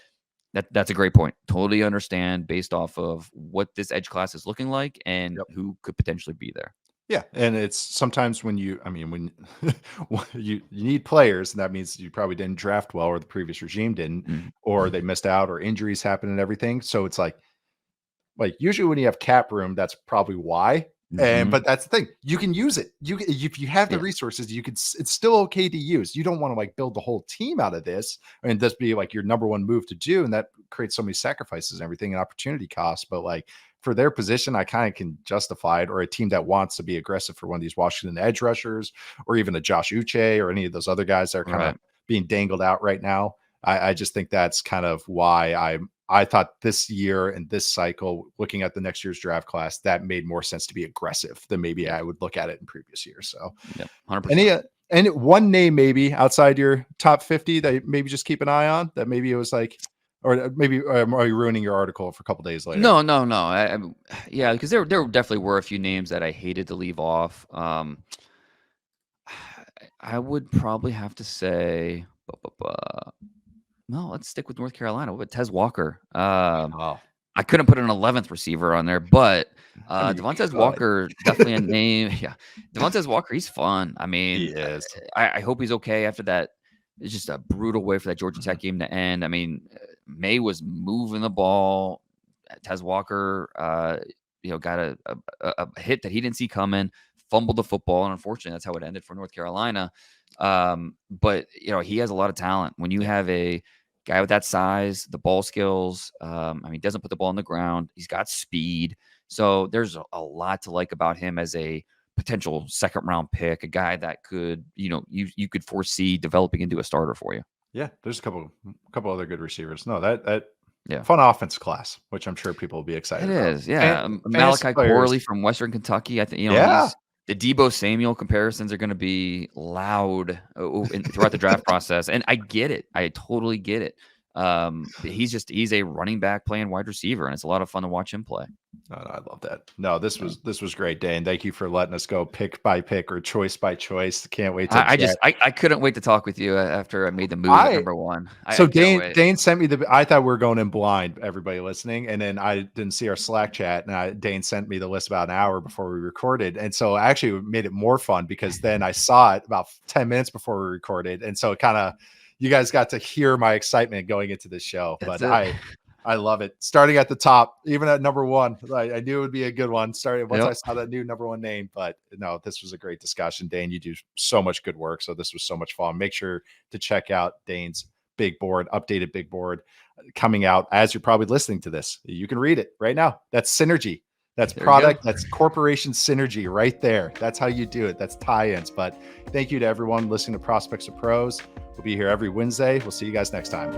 [SPEAKER 2] that's a great point. Totally understand based off of what this edge class is looking like and
[SPEAKER 1] Yep.
[SPEAKER 2] who could potentially be there.
[SPEAKER 1] Yeah, and it's sometimes when when you need players, and that means you probably didn't draft well, or the previous regime didn't,
[SPEAKER 2] Mhm.
[SPEAKER 1] or they missed out, or injuries happen and everything. So it's like usually when you have cap room, that's probably why. And
[SPEAKER 2] Mhm.
[SPEAKER 1] but that's the thing, you can use it. If you have the
[SPEAKER 2] Yeah.
[SPEAKER 1] resources, it's still okay to use. You don't want to like build the whole team out of this and just be like your number one move to do, and that creates so many sacrifices and everything and opportunity costs. But like for their position, I kind of can justify it, or a team that wants to be aggressive for one of these Washington edge rushers, or even a Josh Uche, or any of those other guys that are kind of
[SPEAKER 2] Right.
[SPEAKER 1] being dangled out right now. I just think that's kind of why I thought this year and this cycle, looking at the next year's draft class, that made more sense to be aggressive than maybe
[SPEAKER 2] Yeah.
[SPEAKER 1] I would look at it in previous years. So,
[SPEAKER 2] Yeah.
[SPEAKER 1] any
[SPEAKER 2] 100%.
[SPEAKER 1] and one name maybe outside your top 50 that maybe just keep an eye on, that maybe it was like, or maybe are you ruining your article for a couple days later?
[SPEAKER 2] No, no, no. Yeah, because there definitely were a few names that I hated to leave off. I would probably have to say, no, let's stick with North Carolina. What about Tez Walker?
[SPEAKER 1] Oh,
[SPEAKER 2] I couldn't put an 11th receiver on there, but
[SPEAKER 1] I mean, you
[SPEAKER 2] Devontae
[SPEAKER 1] could.
[SPEAKER 2] Walker, definitely a name. Yeah. Devontae Walker, he's fun. I
[SPEAKER 1] He
[SPEAKER 2] mean,
[SPEAKER 1] is.
[SPEAKER 2] I hope he's okay after that. It's just a brutal way for that Georgia
[SPEAKER 1] Mhm.
[SPEAKER 2] Tech game to end. I mean, May was moving the ball. Tez Walker, got a hit that he didn't see coming, fumbled the football, and unfortunately, that's how it ended for North Carolina. But he has a lot of talent. When you
[SPEAKER 1] Yeah.
[SPEAKER 2] have a guy with that size, the ball skills, he doesn't put the ball on the ground. He's got speed. So there's a lot to like about him as a potential second round pick, a guy that could, you could foresee developing into a starter for you.
[SPEAKER 1] Yeah, there's a couple other good receivers. No, that
[SPEAKER 2] Yeah.
[SPEAKER 1] fun offense class, which I'm sure people will be
[SPEAKER 2] It
[SPEAKER 1] excited about.
[SPEAKER 2] is, yeah.
[SPEAKER 1] Fantasy
[SPEAKER 2] Malachi
[SPEAKER 1] players.
[SPEAKER 2] Corley from Western Kentucky. I think
[SPEAKER 1] Yeah.
[SPEAKER 2] he's the Debo Samuel comparisons are going to be loud throughout the draft process, and I get it. I totally get it. He's a running back playing wide receiver, and it's a lot of fun to watch him play.
[SPEAKER 1] No, I love that. No, this
[SPEAKER 2] Yeah.
[SPEAKER 1] was great, Dane. Thank you for letting us go pick by pick or choice by choice. Can't wait to
[SPEAKER 2] I
[SPEAKER 1] chat.
[SPEAKER 2] just I couldn't wait to talk with you after I made the move at
[SPEAKER 1] I
[SPEAKER 2] number one. I
[SPEAKER 1] So
[SPEAKER 2] can't
[SPEAKER 1] Dane
[SPEAKER 2] wait.
[SPEAKER 1] Dane sent me I thought we were going in blind, everybody listening, and then I didn't see our Slack chat, and Dane sent me the list about an hour before we recorded, and so actually it made it more fun because then I saw it about 10 minutes before we recorded, and so it kind of, you guys got to hear my excitement going into this show.
[SPEAKER 2] That's
[SPEAKER 1] But
[SPEAKER 2] it.
[SPEAKER 1] I love it. Starting at the top, even at number one, I knew it would be a good one. Starting once I
[SPEAKER 2] Yep.
[SPEAKER 1] saw that new number one name. But no, this was a great discussion. Dane, you do so much good work. So this was so much fun. Make sure to check out Dane's big board, updated big board coming out as you're probably listening to this. You can read it right now. That's synergy. That's
[SPEAKER 2] There you go.
[SPEAKER 1] product. That's corporation synergy right there. That's how you do it. That's tie-ins. But thank you to everyone listening to Prospects or Pros. We'll be here every Wednesday. We'll see you guys next time.